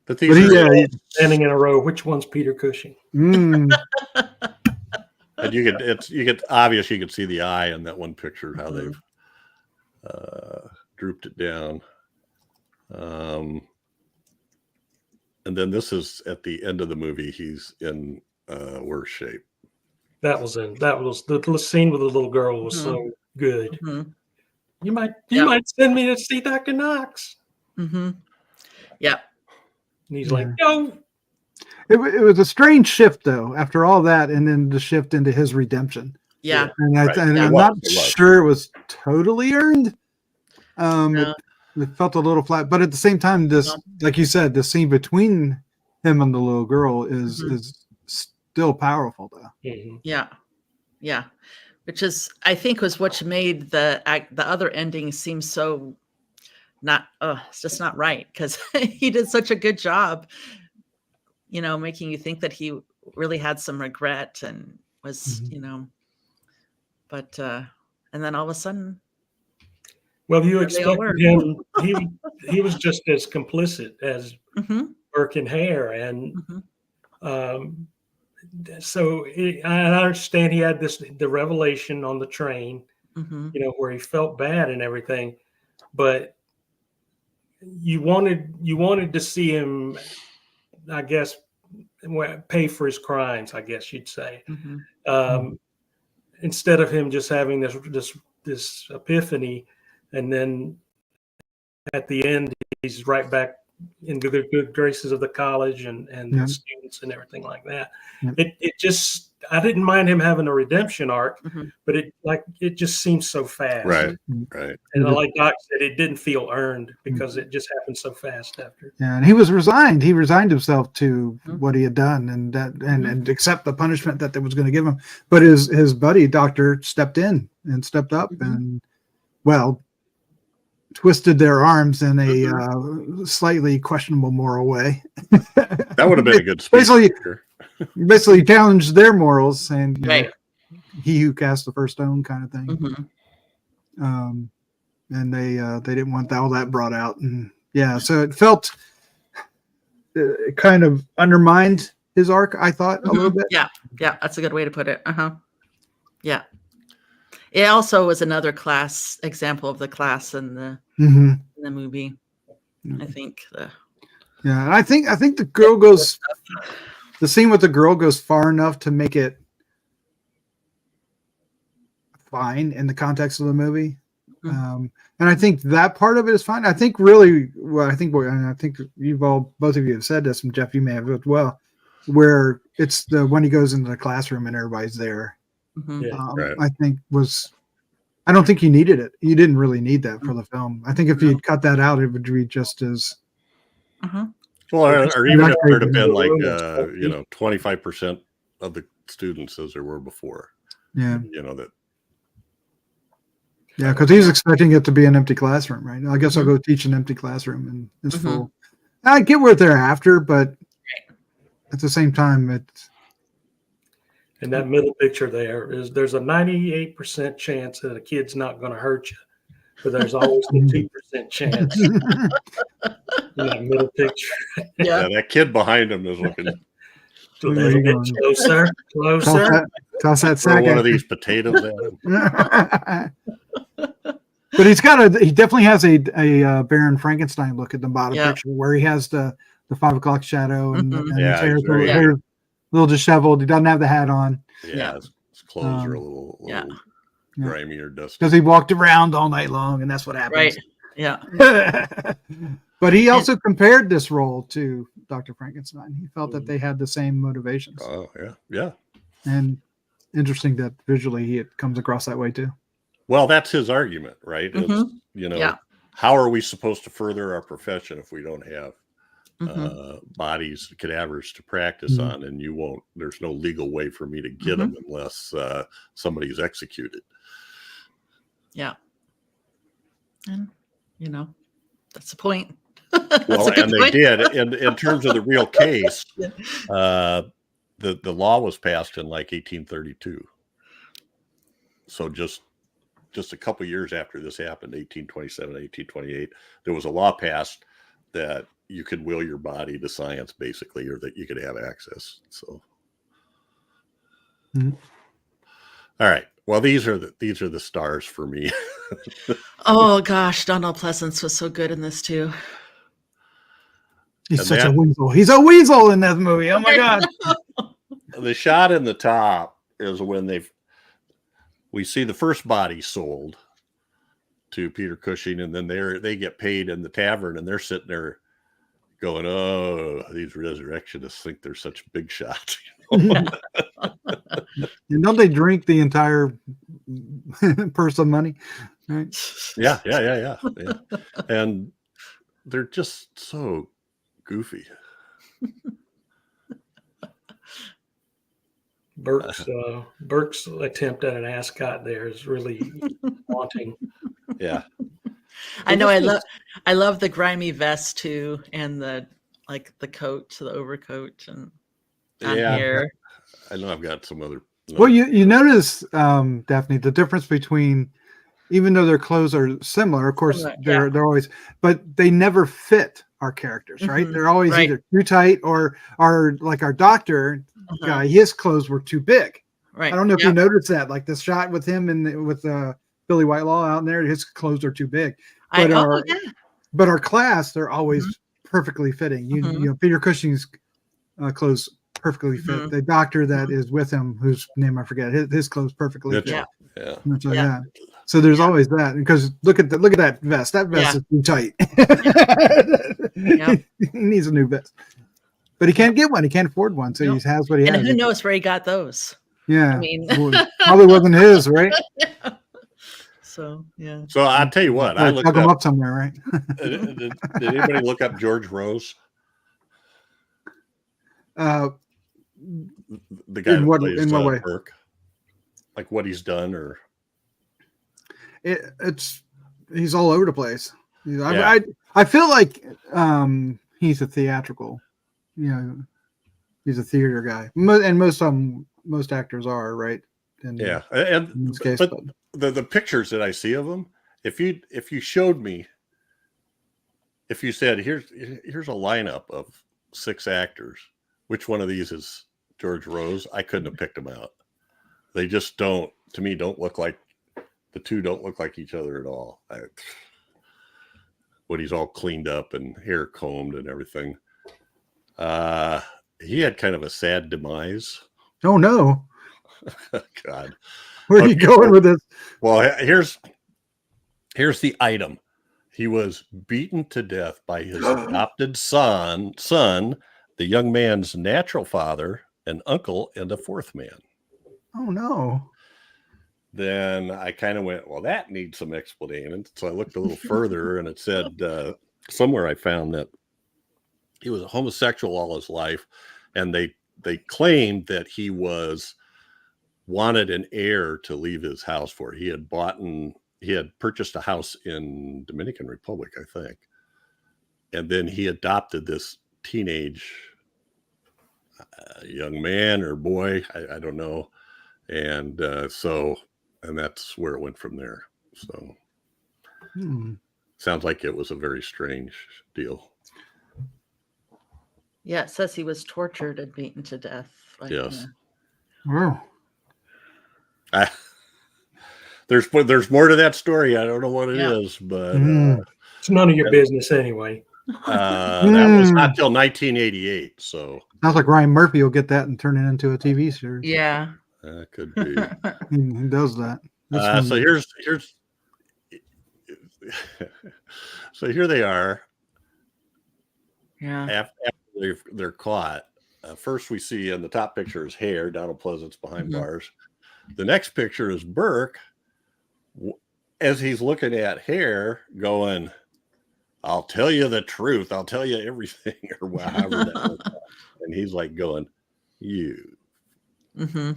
But he's standing in a row. Which one's Peter Cushing? And you get obvious. You could see the eye in that one picture, how they've drooped it down. And then this is at the end of the movie. He's in worse shape. That was the scene with the little girl was so good. You might send me to see Dr. Knox. Yeah. And he's like, no. It was a strange shift, though, after all that, and then the shift into his redemption. Yeah. And I'm not sure it was totally earned. It felt a little flat, but at the same time, like you said, the scene between him and the little girl is still powerful, though. Yeah. Which is, I think, was what made the other ending seem so it's just not right, because he did such a good job, making you think that he really had some regret and was, but and then all of a sudden. Well, you expected him. He was just as complicit as Burke and Hare, and so I understand he had the revelation on the train, where he felt bad and everything, but you wanted to see him, I guess, pay for his crimes, I guess you'd say, instead of him just having this epiphany. And then at the end, he's right back into the good graces of the college and the students and everything like that. It just, I didn't mind him having a redemption arc, but it just seems so fast. Right. And like Doc said, it didn't feel earned because it just happened so fast after. Yeah, and he was resigned. He resigned himself to what he had done and accept the punishment that they was going to give him. But his buddy doctor stepped in and stepped up and twisted their arms in a slightly questionable moral way. That would have been a good speech. Basically challenged their morals, saying, he who cast the first stone kind of thing. and they didn't want all that brought out, and yeah, so it felt it kind of undermined his arc, I thought, a little bit. Yeah, that's a good way to put it. Yeah. It also was another class example of the class in the movie. I think yeah, and I think the girl goes, the scene with the girl goes far enough to make it fine in the context of the movie. And I think that part of it is fine. I think really, well, I think both of you have said this, and Jeff, you may have as well, where it's the when he goes into the classroom and everybody's there. Right. I don't think you needed it. You didn't really need that for the film. I think if you'd cut that out, it would be just as well, or even if there'd have been like 25% of the students as there were before. Yeah, that. Yeah, because he's expecting it to be an empty classroom, right? I guess I'll go teach an empty classroom, and it's full. I get where they're after, but at the same time, it's. In that middle picture there's a 98% chance that a kid's not going to hurt you, but there's always the 2% chance in that middle picture. Yeah, that kid behind him is looking a little bit closer. Toss that throw sack one at of these potatoes at him. But he definitely has a Baron Frankenstein look at the bottom picture, where he has the 5 o'clock shadow and his hair a little disheveled. He doesn't have the hat on. Yeah, his clothes are a little grimy or dusty. Because he walked around all night long, and that's what happens. Right. Yeah. But he also compared this role to Dr. Frankenstein. He felt that they had the same motivations. Oh, yeah. And interesting that visually it comes across that way too. Well, that's his argument, right? It's, how are we supposed to further our profession if we don't have bodies, cadavers to practice on, and there's no legal way for me to get them unless somebody's executed. Yeah. And, that's the point. Well, and they did. In terms of the real case, the law was passed in like 1832. So just a couple years after this happened, 1827, 1828, there was a law passed that you could will your body to science, basically, or that you could have access. So, all right. Well, these are the stars for me. Oh gosh, Donald Pleasance was so good in this too. He's such a weasel. He's a weasel in that movie. Oh my god. The shot in the top is when we see the first body sold to Peter Cushing, and then they get paid in the tavern, and they're sitting there going, "Oh, these resurrectionists think they're such big shots." And don't they drink the entire purse of money? Right? Yeah. And they're just so goofy. Burke's attempt at an ascot there is really haunting. Yeah. I know. I love the grimy vest too, and the coat, the overcoat, and here. I know I've got some other. Well, you notice, Daphne, the difference between, even though their clothes are similar, of course, they're always, but they never fit our characters, right? They're always either too tight or like our doctor guy, his clothes were too big. Right. I don't know if you noticed that, like the shot with him and with Billy Whitelaw out in there, his clothes are too big. But our class, they're always perfectly fitting. You know, Peter Cushing's clothes perfectly fit. The doctor that is with him, whose name I forget, his clothes perfectly fit. Yeah. So there's always that, because look at that vest. That vest is too tight. He needs a new vest, but he can't get one. He can't afford one, so he has what he has. And who knows where he got those? Yeah, I mean, probably wasn't his, right? So So I'll tell you what, I looked him up somewhere, right? Did anybody look up George Rose? The guy in what way? Burke. Like what he's done, or he's all over the place. I feel like he's a theatrical, he's a theater guy, and most actors are, right? In this case, but the pictures that I see of him, if you showed me, if you said here's a lineup of 6 actors, which one of these is George Rose? I couldn't have picked them out. They just don't look like, the two don't look like each other at all. When he's all cleaned up and hair combed and everything. He had kind of a sad demise. Oh no. God. Where are you going with this? Well, here's the item. He was beaten to death by his adopted son, the young man's natural father, an uncle, and a 4th man. Oh no. Then I kind of went, well, that needs some explanation. So I looked a little further, and it said somewhere I found that he was a homosexual all his life, and they claimed that he wanted an heir to leave his house for. He had purchased a house in Dominican Republic, I think, and then he adopted this teenage young man or boy, I don't know, and and that's where it went from there. So sounds like it was a very strange deal. Yeah, it says he was tortured and beaten to death. Yes. Wow. There's more to that story. I don't know what it is, but it's none of your business anyway. That was not till 1988. So sounds like Ryan Murphy will get that and turn it into a TV series. Yeah. That could be. He does that. So here's so here they are. Yeah. After they're caught. First we see in the top picture is Hare, Donald Pleasant's behind bars. The next picture is Burke as he's looking at Hare going, I'll tell you the truth. I'll tell you everything, or however that was. And he's like going, you. Yep.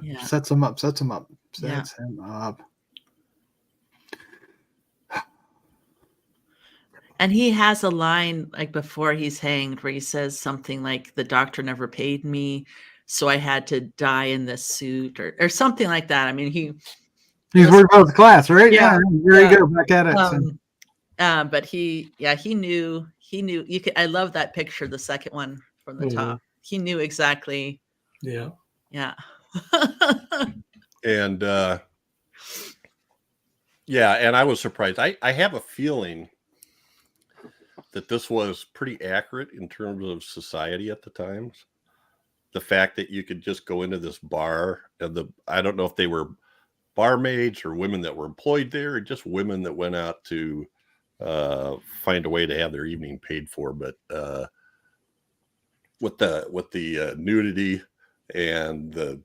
Yeah. Sets him up. Sets him up. And he has a line like before he's hanged where he says something like, the doctor never paid me, so I had to die in this suit, or something like that. I mean, he's worried about the class, right? Yeah. There you go. Back at it. But he knew you could. I love that picture, the second one from the top. He knew exactly. Yeah. Yeah. And and I was surprised. I have a feeling that this was pretty accurate in terms of society at the times. The fact that you could just go into this bar, and I don't know if they were barmaids or women that were employed there, or just women that went out to find a way to have their evening paid for. But with the nudity and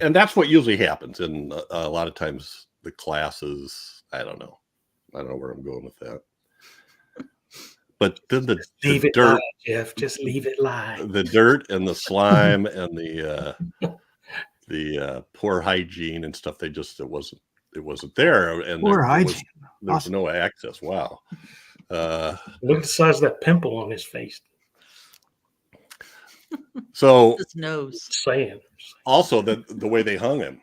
and that's what usually happens in a lot of times the classes. I don't know where I'm going with that. But then the dirt, lie, Jeff, just leave it lie. The dirt and the slime and the poor hygiene and stuff. It wasn't there, and poor hygiene. There was no access. Wow. Look at the size of that pimple on his face. So his nose. Saying. Also, the way they hung him.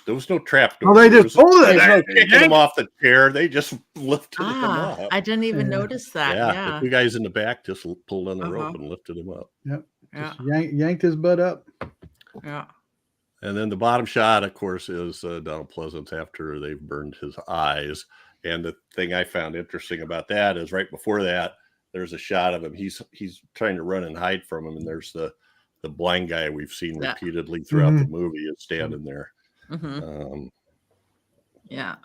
There was no trap door. Oh, they just pulled it. There's no kicking him off the chair. They just lifted him up. I didn't even notice that. Yeah. The two guys in the back just pulled on the rope and lifted him up. Yep. Just yanked his butt up. Yeah. And then the bottom shot, of course, is Donald Pleasance after they've burned his eyes. And the thing I found interesting about that is right before that, there's a shot of him. He's trying to run and hide from him. And there's the blind guy we've seen repeatedly throughout the movie is standing there. Yeah.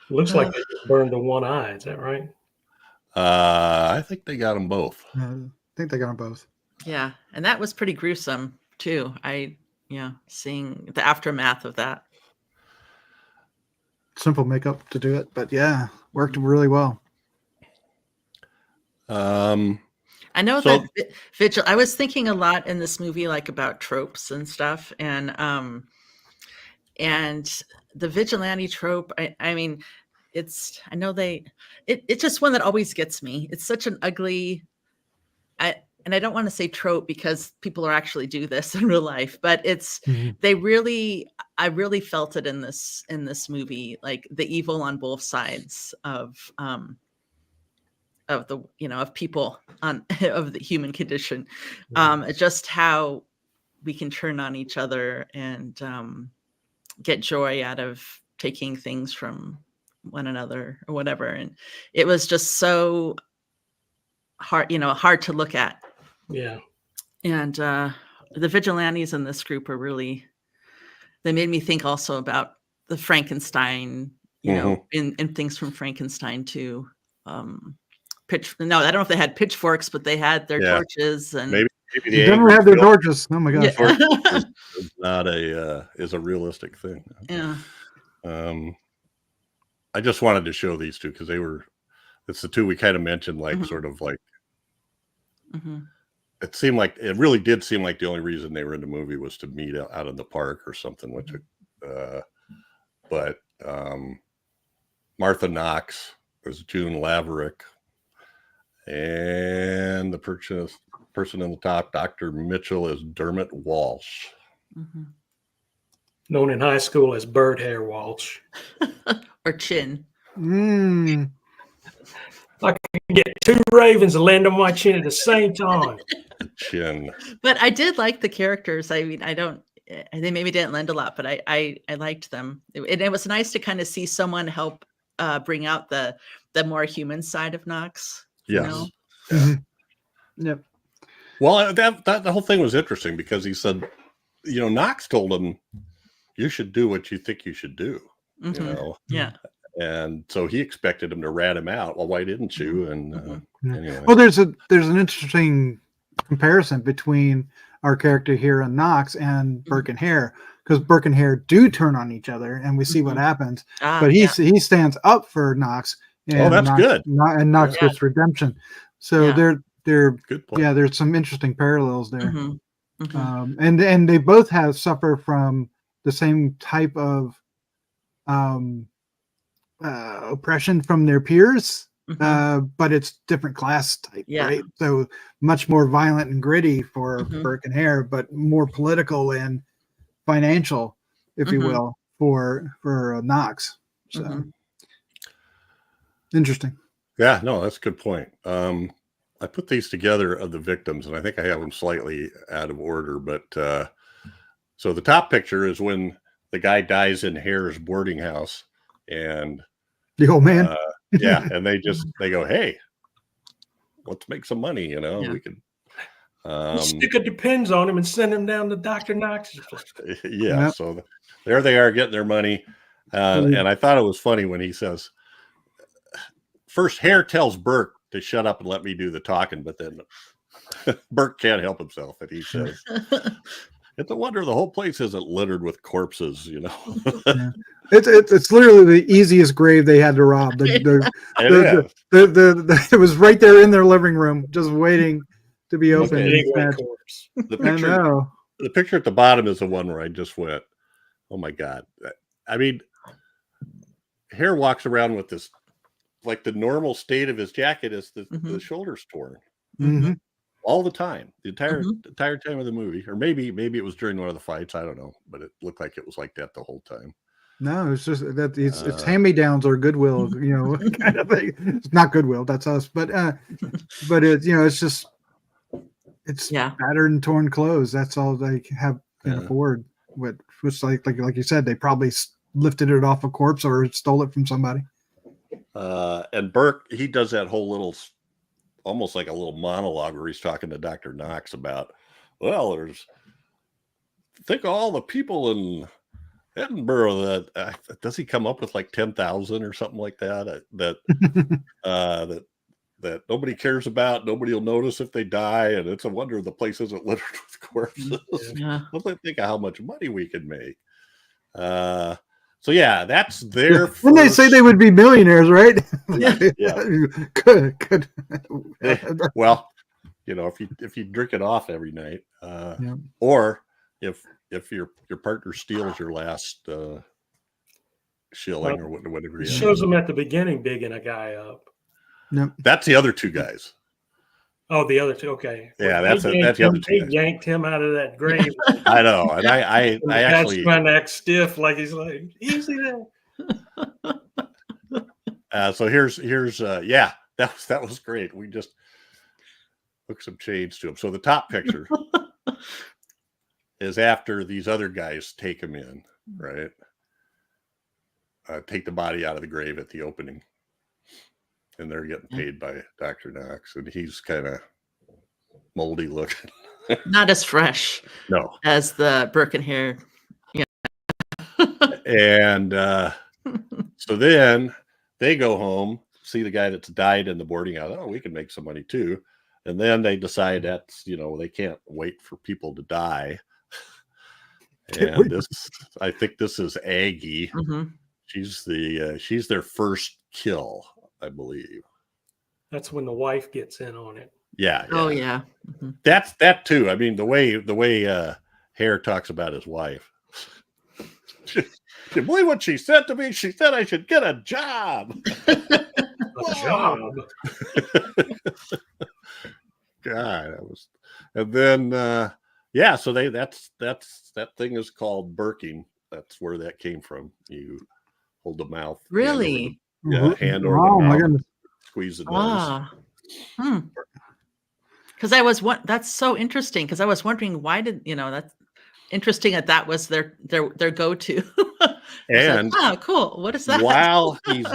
Looks like they just burned the one eye. Is that right? I think they got them both. I think they got them both. Yeah. And that was pretty gruesome too. Seeing the aftermath of that. Simple makeup to do it, but worked really well. I know that vigil. I was thinking a lot in this movie, like about tropes and stuff, and the vigilante trope. I mean, it's just one that always gets me. It's such an ugly. and I don't want to say trope because people are actually do this in real life, but it's I really felt it in this movie, like the evil on both sides of the of people of the human condition, just how we can turn on each other and get joy out of taking things from one another or whatever. And it was just so hard to look at. Yeah. And the vigilantes in this group are really, they made me think also about the Frankenstein, in things from Frankenstein too. I don't know if they had pitchforks, but they had their torches, and maybe they never had their torches. Oh my gosh. Yeah. is not is a realistic thing. Yeah. I just wanted to show these two because it's the two we kind of mentioned, like Mm-hmm. sort of like it really did seem like the only reason they were in the movie was to meet out in the park or something, which but Martha Knox was June Laverick, and the person in the top, Dr. Mitchell, is Dermot Walsh. Known in high school as Bird Hair Walsh. Or Chin. I can get two ravens to land on my chin at the same time. Chin. But I did like the characters. I mean, they maybe didn't lend a lot, but I liked them. It was nice to kind of see someone help bring out the more human side of Knox. Yes. Yep. Well, that the whole thing was interesting because he said, Knox told him, you should do what you think you should do. Yeah. And so he expected him to rat him out. Well, why didn't you? And anyway. Well, there's an interesting comparison between our character here and Knox and Burke and Hare, because Burke and Hare do turn on each other, and we see what happens. But he stands up for Knox. And that's Knox, good. And Knox gets redemption. So they're good point. Yeah, there's some interesting parallels there. And they both suffer from the same type of oppression from their peers, but it's different class type, right? So much more violent and gritty for Burke and Hare, but more political and financial, if you will, for Knox. So interesting. Yeah, no, that's a good point. I put these together of the victims, and I think I have them slightly out of order, but so the top picture is when the guy dies in Hare's boarding house, and the old man. And they go, hey, let's make some money, we could stick a Depends on him and send him down to Dr. Knox's place. So there they are getting their money. And I thought it was funny when he says, first Hare tells Burke to shut up and let me do the talking, but then Burke can't help himself, and he says, it's a wonder the whole place isn't littered with corpses, It's literally the easiest grave they had to rob. It was right there in their living room, just waiting to be opened. The picture at the bottom is the one where I just went, oh my God. I mean, Hare walks around with this, like the normal state of his jacket is the shoulders torn all the time, the entire time of the movie, or maybe it was during one of the fights. I don't know, but it looked like it was like that the whole time. No, it's just that it's hand-me-downs or Goodwill, kind of thing. It's not Goodwill, that's us, but it's just battered and torn clothes. That's all they can afford. Which like you said, they probably lifted it off a corpse or stole it from somebody. And Burke, he does that whole little, almost like a little monologue where he's talking to Dr. Knox about, think of all the people in Edinburgh that does he come up with like 10,000 or something like that that nobody cares about, nobody will notice if they die, and it's a wonder the place isn't littered with corpses. Let's think of how much money we could make. So that's their. When they say they would be millionaires, right? Good. Well, if you drink it off every night, or if your partner steals your last shilling or whatever. It shows them at the beginning bigging a guy up. Yep. That's the other two guys. Oh, the other two. Okay. Yeah, that's the other two They guys. yanked him out of that grave. I know, and I And the guy's actually trying to act stiff, like he's like, easy there. so here's yeah, that was great. We just took some shades to him. So the top picture is after these other guys take him in, right? Take the body out of the grave at the opening, and they're getting paid by Dr. Knox, and he's kind of moldy looking. Not as fresh No. as the Burke and Hare. Yeah. And so then they go home, see the guy that's died in the boarding house. Oh, we can make some money too. And then they decide that's, they can't wait for people to die. And I think this is Aggie. Mm-hmm. She's their first kill, I believe. That's when the wife gets in on it. Yeah. Oh yeah. Mm-hmm. That's that too. I mean, the way Hare talks about his wife. You believe what she said to me? She said I should get a job. A job. God, that was, and then so that thing is called burking. That's where that came from. You hold the mouth. Really? Hand over the mouth. Goodness. Squeeze the nose. Because that's so interesting. Because I was wondering why that's interesting that was their go-to. And like, cool. What is that? While he's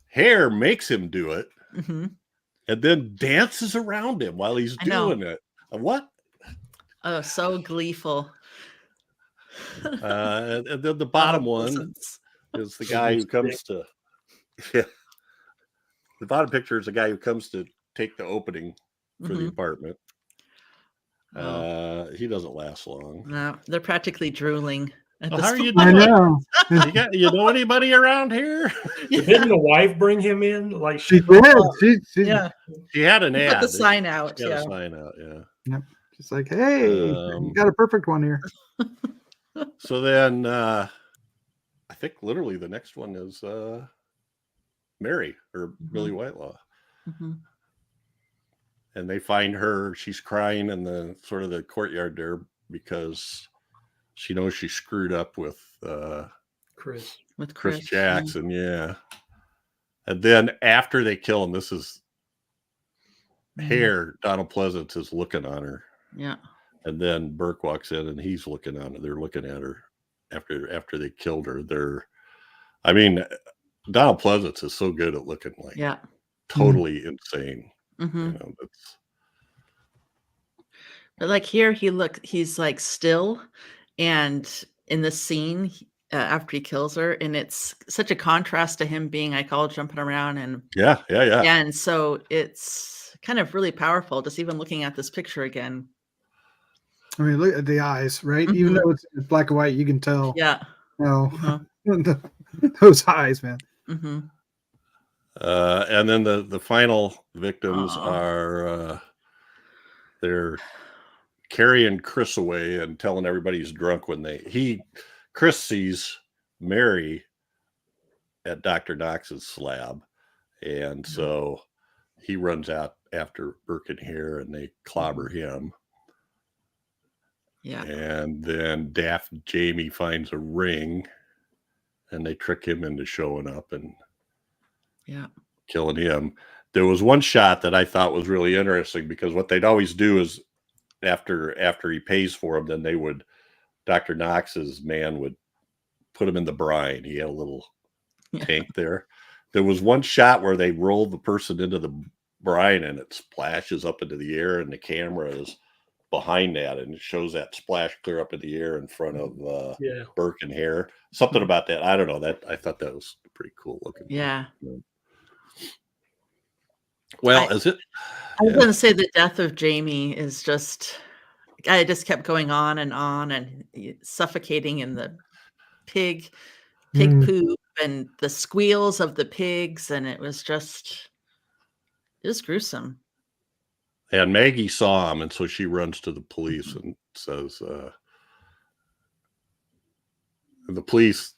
Hare makes him do it, mm-hmm. and then dances around him while he's doing it. What? Oh, so gleeful. And then the bottom one is the guy who comes to. Yeah. The bottom picture is the guy who comes to take the opening for the apartment. He doesn't last long. No, they're practically drooling. How are you I doing? know. You know anybody around here? Didn't the wife bring him in? Like She did. She had an ad. Put the sign out. She had a sign out. Yeah. Yep. She's like, hey, you got a perfect one here. So then, I think literally the next one is Mary or Billy Whitelaw. Mm-hmm. And they find her. She's crying in the sort of the courtyard there because she knows she screwed up with Chris Jackson. Yeah. And then after they kill him, this is Hare. Donald Pleasance is looking on her. Yeah. And then Burke walks in and he's looking on her. They're looking at her after they killed her. Donald Pleasance is so good at looking like totally insane. Mm-hmm. But like here, he's like still, and in the scene after he kills her, and it's such a contrast to him being like all jumping around and yeah. And so it's kind of really powerful just even looking at this picture again. I mean, look at the eyes, right? Mm-hmm. Even though it's black and white, you can tell. Yeah. Those eyes, man. Mm-hmm. And then the final victims are they're carrying Chris away and telling everybody he's drunk when Chris sees Mary at Dr. Knox's slab, and so he runs out after Burke and Hare and they clobber him. Yeah. And then Jamie finds a ring and they trick him into showing up and killing him. There was one shot that I thought was really interesting because what they'd always do is after he pays for him, then Dr. Knox's man would put him in the brine. He had a little tank there. There was one shot where they rolled the person into the brine and it splashes up into the air and the camera is behind that and it shows that splash clear up in the air in front of Burke and Hare. Something about that. I don't know. I thought that was pretty cool looking. Yeah. Well, is it? I was going to say the death of Jamie is just, I just kept going on and suffocating in the pig poop and the squeals of the pigs. And it was gruesome. And Maggie saw him. And so she runs to the police and says, the police.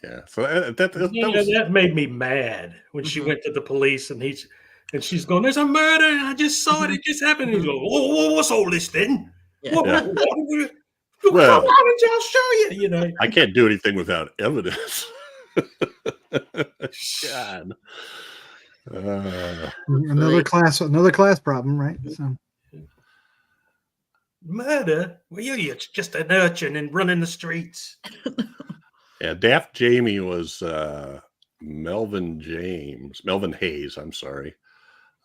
Yeah. So that made me mad when she went to the police and And she's going, "There's a murder. I just saw it. It just happened." And he's going, "Whoa, what's all this then? Yeah. What, Yeah. well, come on, and I'll show you." You know, I can't do anything without evidence. God. Another class problem, right? So murder? Well, you're just an urchin and running the streets. Yeah, Daft Jamie was Melvin Hayes, I'm sorry.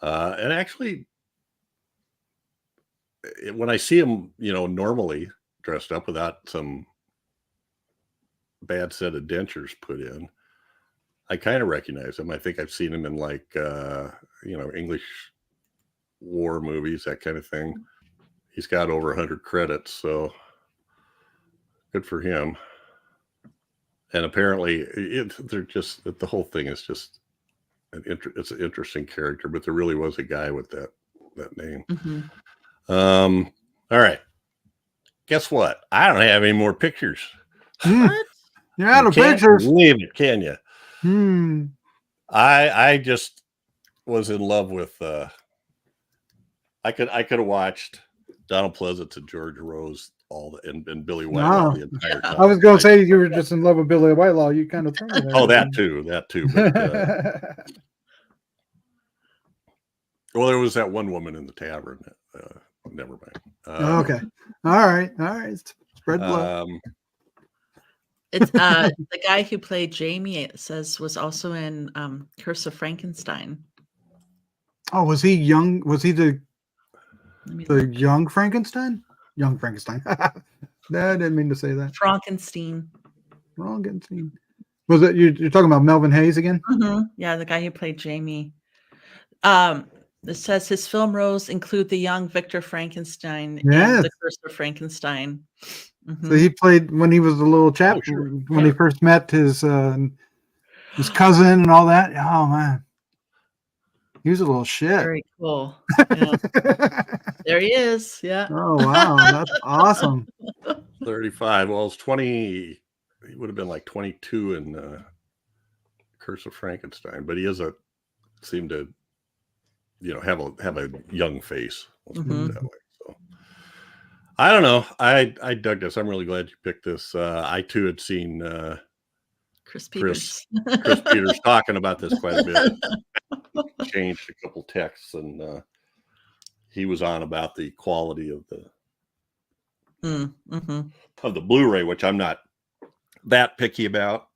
And actually, when I see him, normally dressed up without some bad set of dentures put in, I kind of recognize him. I think I've seen him in English war movies, that kind of thing. He's got over 100 credits, so good for him. And apparently, the whole thing is just it's an interesting character, but there really was a guy with that name. Mm-hmm. All right. Guess what? I don't have any more pictures. What? You're out of Can't pictures. believe it, can you? I I just was in love with. I could have watched Donald Pleasance and George Rose and Billy Whitelaw the entire time. I was going to say you were just in love with Billy Whitelaw. You kind of threw me there. Oh, that too. But, well, there was that one woman in the tavern. Never mind. Okay. All right. Spread the love. It's the guy who played Jamie, it says, was also in Curse of Frankenstein. Oh, was he young? Was he the young Frankenstein? Young Frankenstein. No, I didn't mean to say that. Frankenstein. Was it you're talking about Melvin Hayes again? Mm-hmm. Yeah, the guy who played Jamie. It says his film roles include the young Victor Frankenstein and the Curse of Frankenstein. Mm-hmm. So he played when he was a little chap, when he first met his cousin and all that. Oh man, he was a little shit. Very cool. Yeah. There he is. Yeah. Oh wow, that's awesome. 35. Well, it's 20. He would have been like 22 in Curse of Frankenstein, but he seemed to, have a young face. Let's put it that way. So I don't know. I dug this. I'm really glad you picked this. I too had seen Chris Peters talking about this quite a bit. Changed a couple texts, and he was on about the quality of the Blu-ray, which I'm not that picky about.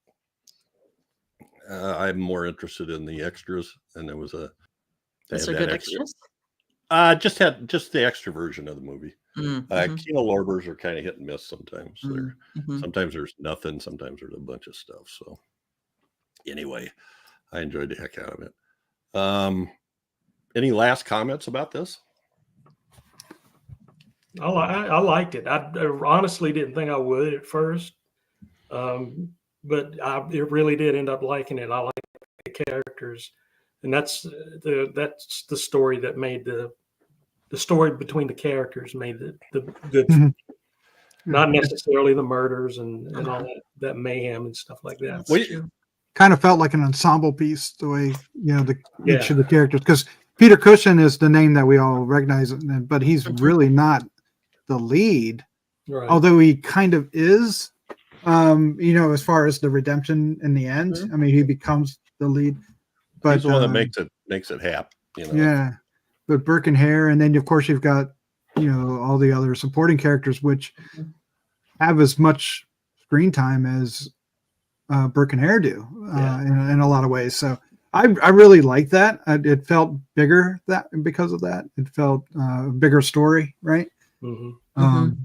I'm more interested in the extras, and there was Is there good extras? Just the extra version of the movie. Kino Lorbers are kind of hit and miss sometimes. Sometimes there's nothing, sometimes there's a bunch of stuff. So anyway, I enjoyed the heck out of it. Any last comments about this? I liked it. I honestly didn't think I would at first, but it really did end up liking it. I like the characters, and that's the story that made the story between the characters made the good. Not necessarily the murders and all that mayhem and stuff like that. Kind of felt like an ensemble piece the way each of the characters, because Peter Cushing is the name that we all recognize, but he's really not the lead, right. Although he kind of is, as far as the redemption in the end. I mean, he becomes the lead, but he's the one that makes it happen. Yeah, but Burke and Hare, and then of course you've got all the other supporting characters which have as much screen time as Burke and Hare do in a lot of ways. So I really like that. It felt bigger because of that. It felt a bigger story, right? And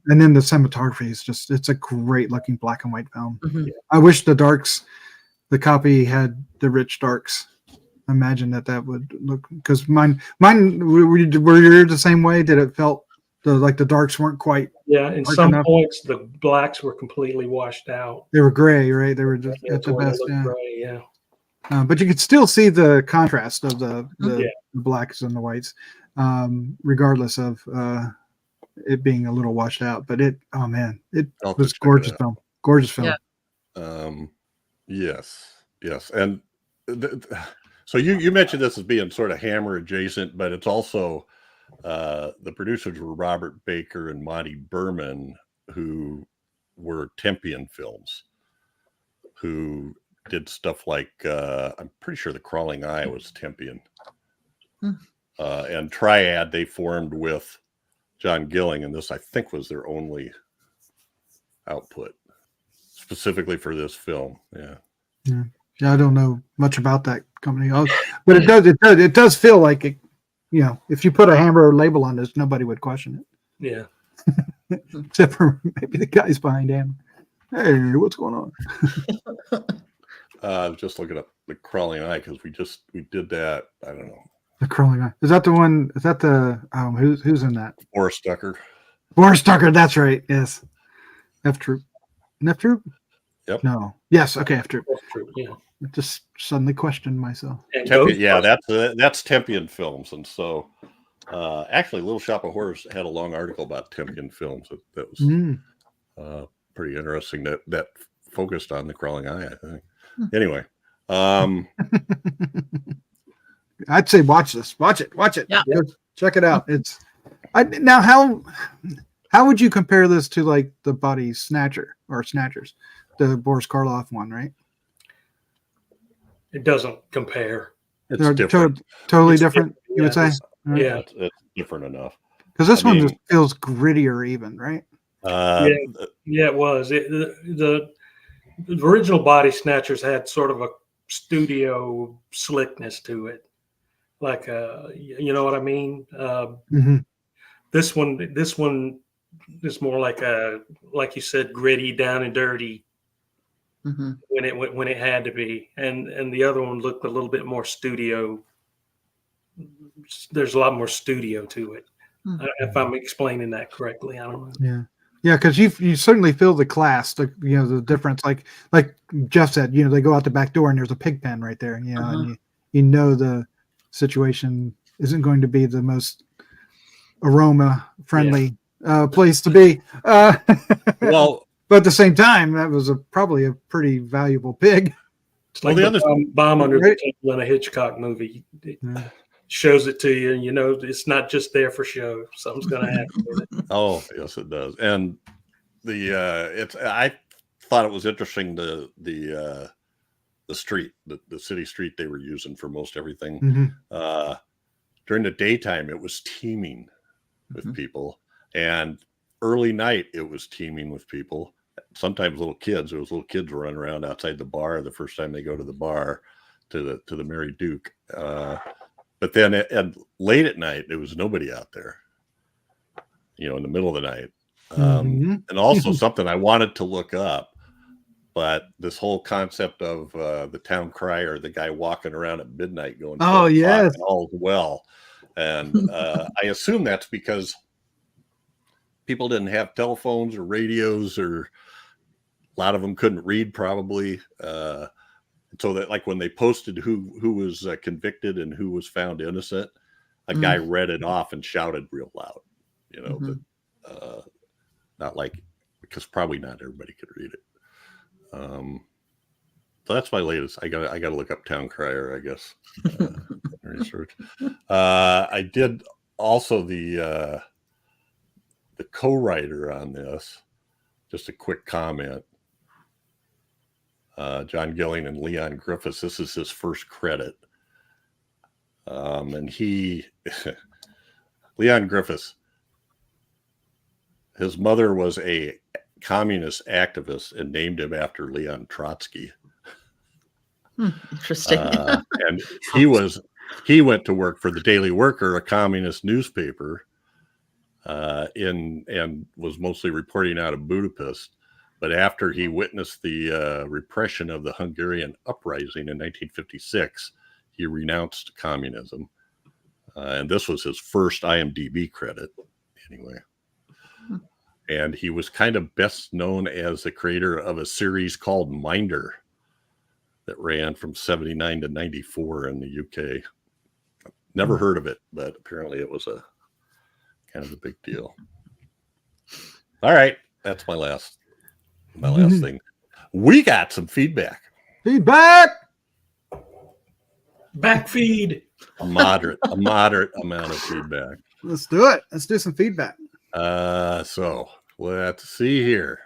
then the cinematography is it's a great looking black and white film. I wish the copy had the rich darks. Imagine that would look, because mine were you the same way? Did it felt like the darks weren't quite? Yeah, in some points the blacks were completely washed out. They were gray, right? They were just at the best. Gray, but you could still see the contrast of the blacks and the whites, regardless of it being a little washed out. But it was gorgeous film. Gorgeous film. Yeah. Yes. And So you mentioned this as being sort of Hammer adjacent, but it's also the producers were Robert Baker and Monty Berman, who were Tempian Films, who did stuff like I'm pretty sure The Crawling Eye was Tempian. And Triad they formed with John Gilling, and this I think was their only output specifically for this film. Yeah, I don't know much about that company, but it does feel like it. You know, if you put a Hammer label on this, nobody would question it. Yeah, except for maybe the guys behind Hammer. Hey, what's going on? I was just looking up The Crawling Eye because we did that. I don't know. The Crawling Eye. Is that the one? Is that the who's in that? Boris Tucker. Boris Tucker. That's right. Yes. F Troop. F Troop. Yep. No. Yes. Okay. F Troop. yeah. I just suddenly questioned myself. Yeah, that's Tempian Films, and so actually, Little Shop of Horrors had a long article about Tempian Films that was pretty interesting. That focused on The Crawling Eye, I think. Anyway, I'd say watch this. Watch it. Yeah. Check it out. Now how would you compare this to like the Body Snatcher or Snatchers, the Boris Karloff one, right? It doesn't compare. it's different. Totally It's different. You would say, Yeah, It's different enough. because this I one mean- just feels grittier, even, right? yeah, it was. The original Body Snatchers had sort of a studio slickness to it, like you know what I mean. This one is more like you said, gritty, down and dirty. When it had to be, and the other one looked a little bit more studio. There's a lot more studio to it. If I'm explaining that correctly, I don't know. Yeah, because you certainly feel the class, the difference. Like Jeff said, they go out the back door and there's a pig pen right there. And you the situation isn't going to be the most aroma friendly place to be. Well. But at the same time, that was probably a pretty valuable pig. It's like the bomb under the table in a Hitchcock movie. It shows it to you, and it's not just there for show. Something's going to happen with it. Oh, yes, it does. And I thought it was interesting the street, the city street they were using for most everything. During the daytime, it was teeming with people, and early night it was teeming with people. Sometimes little kids. There was little kids running around outside the bar the first time they go to the bar to the Mary Duke. But then at late at night, there was nobody out there. In the middle of the night. And also something I wanted to look up, but this whole concept of the town crier, the guy walking around at midnight going, "Oh yes, all's well," and I assume that's because people didn't have telephones or radios, or a lot of them couldn't read probably. So that like when they posted who was convicted and who was found innocent, a guy read it off and shouted real loud, but not like, because probably not everybody could read it. So that's my latest. I got to look up town crier, I guess. Research. I did also the co-writer on this. Just a quick comment. John Gilling and Leon Griffiths. This is his first credit. And Leon Griffiths, his mother was a communist activist and named him after Leon Trotsky. Interesting. And he went to work for the Daily Worker, a communist newspaper, and was mostly reporting out of Budapest. But after he witnessed the repression of the Hungarian uprising in 1956, he renounced communism. And this was his first IMDb credit, anyway. And he was kind of best known as the creator of a series called Minder that ran from 79 to 94 in the UK. Never heard of it, but apparently it was a kind of a big deal. All right, that's my last thing. We got some feedback. Backfeed. A moderate amount of feedback. Let's do it. Let's do some feedback. So let's see here.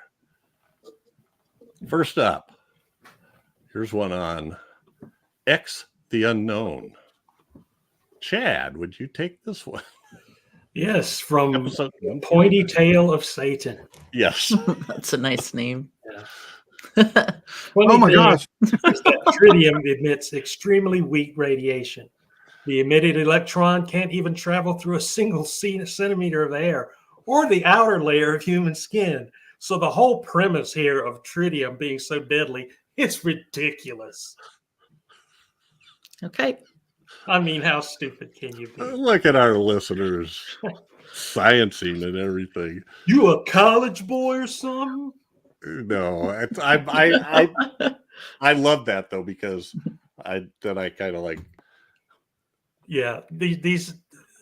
First up, here's one on X the Unknown. Chad, would you take this one? Yes, from Pointy Tail of Satan. Yes. That's a nice name. Yeah. Oh my gosh. Tritium emits extremely weak radiation. The emitted electron can't even travel through a single centimeter of air or the outer layer of human skin. So the whole premise here of tritium being so deadly, it's ridiculous. Okay. I mean, how stupid can you be? Look at our listeners, sciencing and everything. You a college boy or something? No, I love that though, because I kind of like. Yeah, these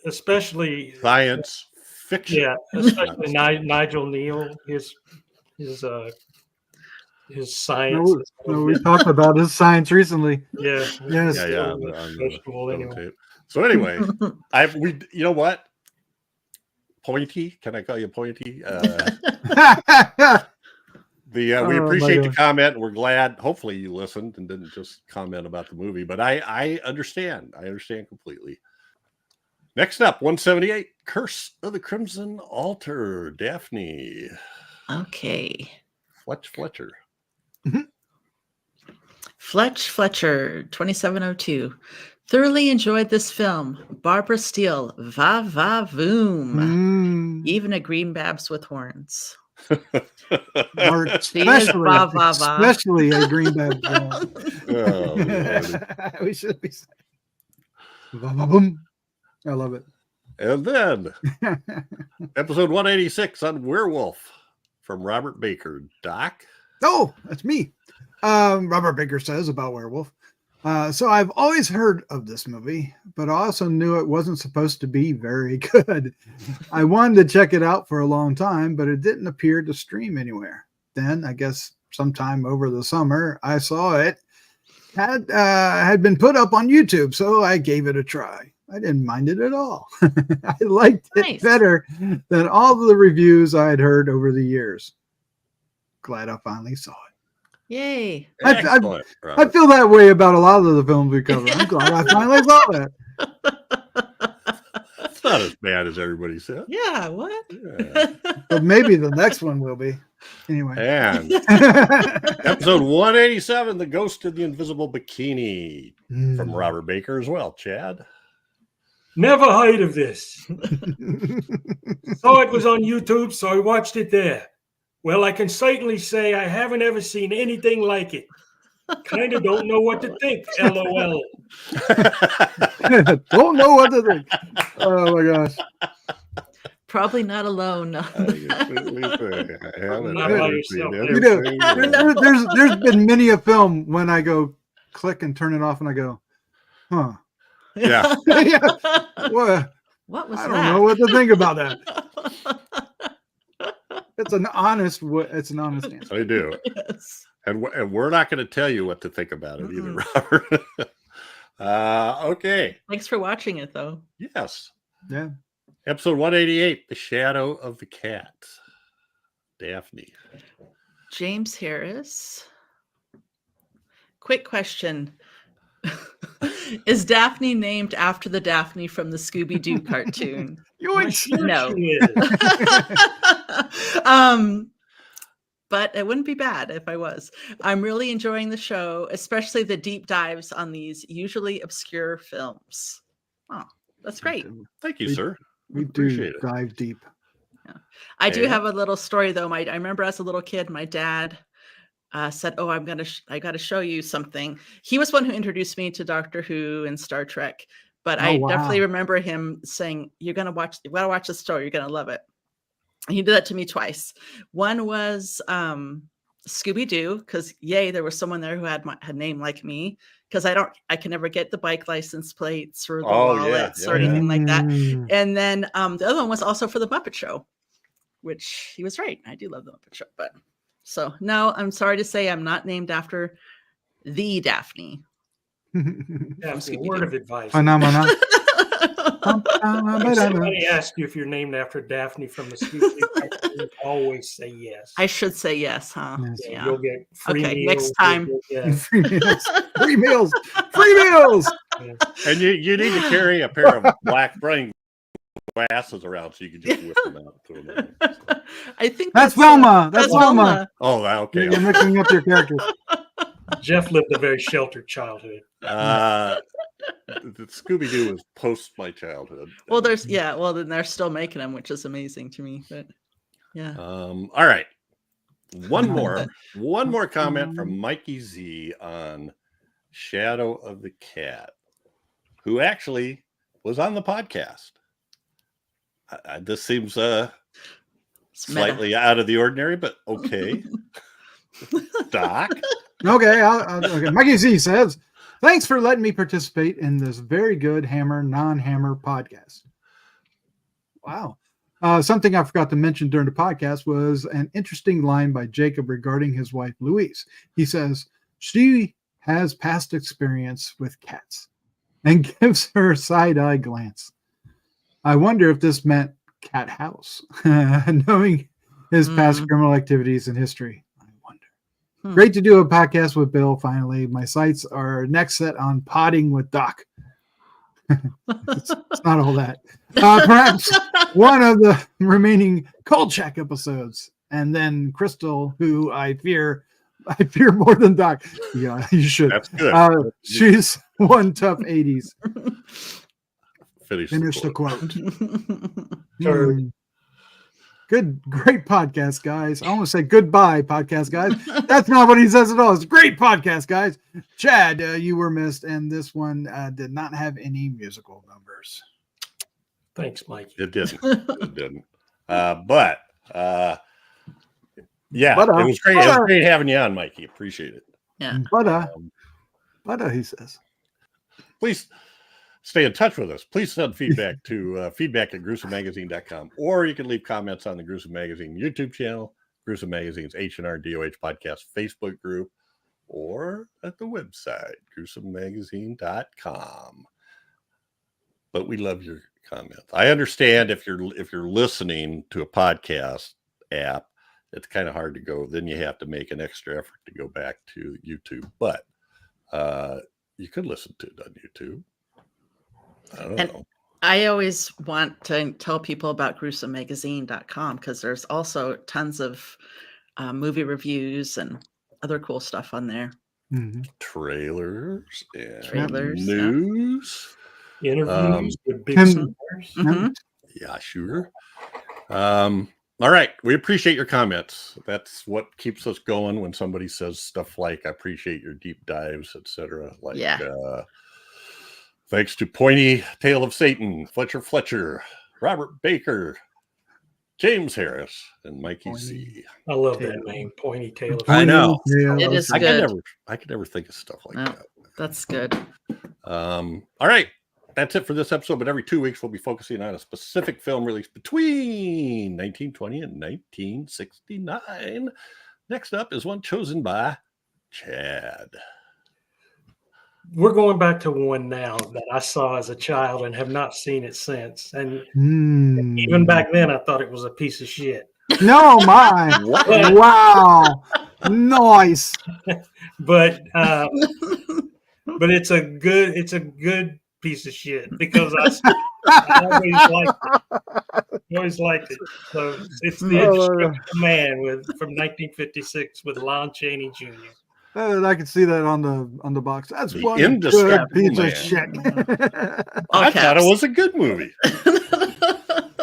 especially Science fiction. Yeah, especially Nigel Neal, his science. No, we talked about his science recently. Yeah. Yes. Yeah. Anyway. So anyway, you know what? Pointy, can I call you Pointy? We appreciate the comment. And we're glad. Hopefully, you listened and didn't just comment about the movie. But I understand. I understand completely. Next up, 178, Curse of the Crimson Altar. Daphne. Okay. Fletcher. Mm-hmm. Fletcher, 2702. Thoroughly enjoyed this film. Barbara Steele, va va voom. Even a green babs with horns. Or especially a green bag. We should be saying. I love it. And then episode 186 on Werewolf from Robert Baker. Doc? Oh, that's me. Robert Baker says about Werewolf. So I've always heard of this movie, but I also knew it wasn't supposed to be very good. I wanted to check it out for a long time, but it didn't appear to stream anywhere. Then I guess sometime over the summer, I saw it had been put up on YouTube, so I gave it a try. I didn't mind it at all. I liked it better than all the reviews I had heard over the years. Glad I finally saw it. Yay. I feel that way about a lot of the films we cover. I'm glad I finally saw that. It's not as bad as everybody said. Yeah, what? Yeah. But maybe the next one will be. Anyway. And episode 187, The Ghost of the Invisible Bikini from Robert Baker as well. Chad? Never heard of this. Saw it was on YouTube, so I watched it there. Well, I can certainly say I haven't ever seen anything like it. Kind of don't know what to think, LOL. Don't know what to think. Oh my gosh. Probably not alone. There's been many a film when I go click and turn it off and I go, huh. Yeah. What was that? I don't know what to think about that. It's an honest answer. I do. Yes. And we're not going to tell you what to think about it either, Robert. Okay. Thanks for watching it, though. Yes. Yeah. Episode 188, The Shadow of the Cat. Daphne. James Harris. Quick question. Is Daphne named after the Daphne from the Scooby-Doo cartoon? No. But it wouldn't be bad if I was. I'm really enjoying the show, especially the deep dives on these usually obscure films. Oh, that's great. Thank you, sir. We do dive deep. Yeah. I do have a little story though. I remember as a little kid, my dad said, "Oh, I got to show you something." He was one who introduced me to Doctor Who and Star Trek. But I definitely remember him saying, you gotta watch this story. You're gonna love it. And he did that to me twice. One was Scooby-Doo, because there was someone there who had a name like me. Because I can never get the bike license plates or the wallets or anything like that. And then the other one was also for the Muppet Show, which he was right. I do love the Muppet Show. But so no, I'm sorry to say I'm not named after the Daphne. That's a word of advice. Phenomena. If somebody asks you if you're named after Daphne from the Scooby-Doo, always say yes. I should say yes, huh? Yes. Yeah, you'll get free meals. Next time. Free meals. Free meals. Free meals. Yeah. And you need to carry a pair of black brain glasses around so you can just whip them out to them. I think That's Velma. That's Velma. Velma. Oh, okay. You're mixing up your characters. Jeff lived a very sheltered childhood. The Scooby-Doo was post my childhood. Well, then they're still making them, which is amazing to me. But yeah. All right. One more comment from Mikey Z on Shadow of the Cat, who actually was on the podcast. This seems slightly out of the ordinary, but okay. Doc. Okay, okay. Mikey Z says, "Thanks for letting me participate in this very good Hammer non-Hammer podcast." Wow. Something I forgot to mention during the podcast was an interesting line by Jacob regarding his wife, Louise. He says, she has past experience with cats and gives her a side-eye glance. I wonder if this meant cat house, knowing his past criminal activities and history. I wonder. Great to do a podcast with Bill, finally. My sights are next set on potting with Doc. It's not all that. Perhaps one of the remaining Cold Check episodes, and then Crystal, who I fear more than Doc. Yeah, you should. That's good. She's one tough 80s. Finish the quote. Good, great podcast, guys. I almost say goodbye, podcast guys. That's not what he says at all. It's great podcast, guys. Chad, you were missed, and this one did not have any musical numbers. Thanks, Mike. It didn't. It didn't. But it was great. It was great having you on, Mikey. Appreciate it. Yeah. But he says, please stay in touch with us. Please send feedback to feedback@gruesomemagazine.com, or you can leave comments on the Gruesome Magazine YouTube channel, Gruesome Magazine's H&R DOH podcast Facebook group, or at the website, gruesomemagazine.com. But we love your comments. I understand if you're listening to a podcast app, it's kind of hard to go. Then you have to make an extra effort to go back to YouTube. But you could listen to it on YouTube. I don't know. I always want to tell people about gruesomemagazine.com because there's also tons of movie reviews and other cool stuff on there. Mm-hmm. Trailers and news. Yeah. Interviews with big stars. Mm-hmm. Yeah, sure. All right. We appreciate your comments. That's what keeps us going when somebody says stuff like, I appreciate your deep dives, etc. Like, thanks to Pointy Tail of Satan, Fletcher, Robert Baker, James Harris, and Mikey C. I love that name, Pointy Tail of Satan. I know. It is good. I could never think of stuff like that. That's good. All right. That's it for this episode, but every 2 weeks we'll be focusing on a specific film released between 1920 and 1969. Next up is one chosen by Chad. We're going back to one now that I saw as a child and have not seen it since. And even back then, I thought it was a piece of shit. No, my. Wow. Nice. But it's a good piece of shit because I always liked it. So it's the Indestructible Man from 1956 with Lon Chaney Jr. I can see that on the box. That's The one Indestructible good piece Man. of shit. I thought it was a good movie.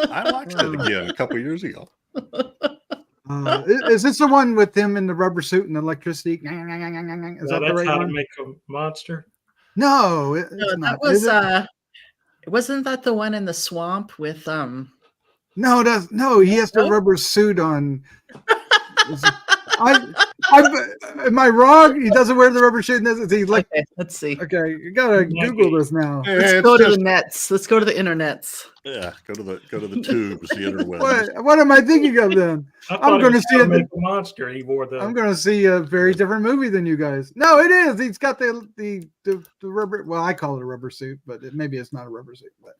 I watched it again a couple years ago. Is this the one with him in the rubber suit and electricity? Is that the right how one? to make a monster? No, it's not. That was wasn't that the one in the swamp with No, he has the rubber suit on. Am I wrong? He doesn't wear the rubber suit. He's like, Okay, let's see. okay, you gotta Google this now. Let's go to the nets. Let's go to the internets. Yeah, go to the tubes, the interwebs. What am I thinking of then? I'm going to see a monster. He wore the. I'm going to see a very different movie than you guys. No, it is. He's got the rubber. Well, I call it a rubber suit, but maybe it's not a rubber suit. But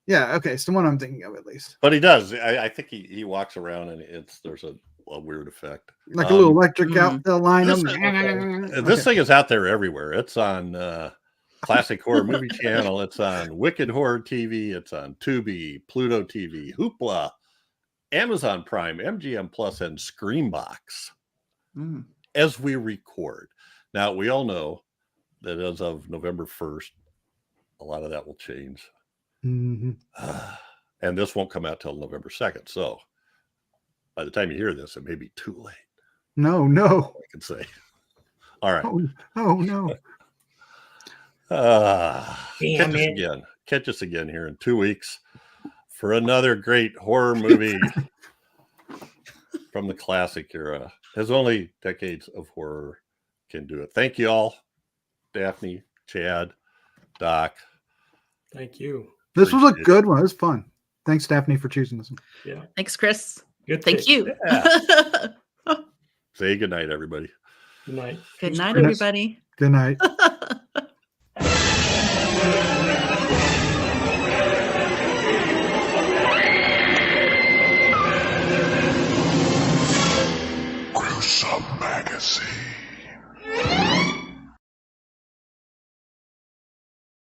yeah, okay, it's the one I'm thinking of at least. But he does. I think he walks around and there's a weird effect, like a little electric out the line. This thing is out there everywhere. It's on Classic Horror Movie Channel. It's on Wicked Horror TV. It's on Tubi, Pluto TV, Hoopla, Amazon Prime, MGM Plus, and Screambox. As we record now, we all know that as of November 1st, a lot of that will change. And this won't come out till November 2nd. So by the time you hear this, it may be too late. No. I can say. All right. Oh no. Catch us again here in 2 weeks for another great horror movie from the classic era, as only decades of horror can do it. Thank you all, Daphne, Chad, Doc. Thank you. This was a good one. It was fun. Thanks, Daphne, for choosing this one. Yeah. Thanks, Chris. Good. Thank you. Yeah. Say good night, everybody. Good night. Good night, everybody. Good night.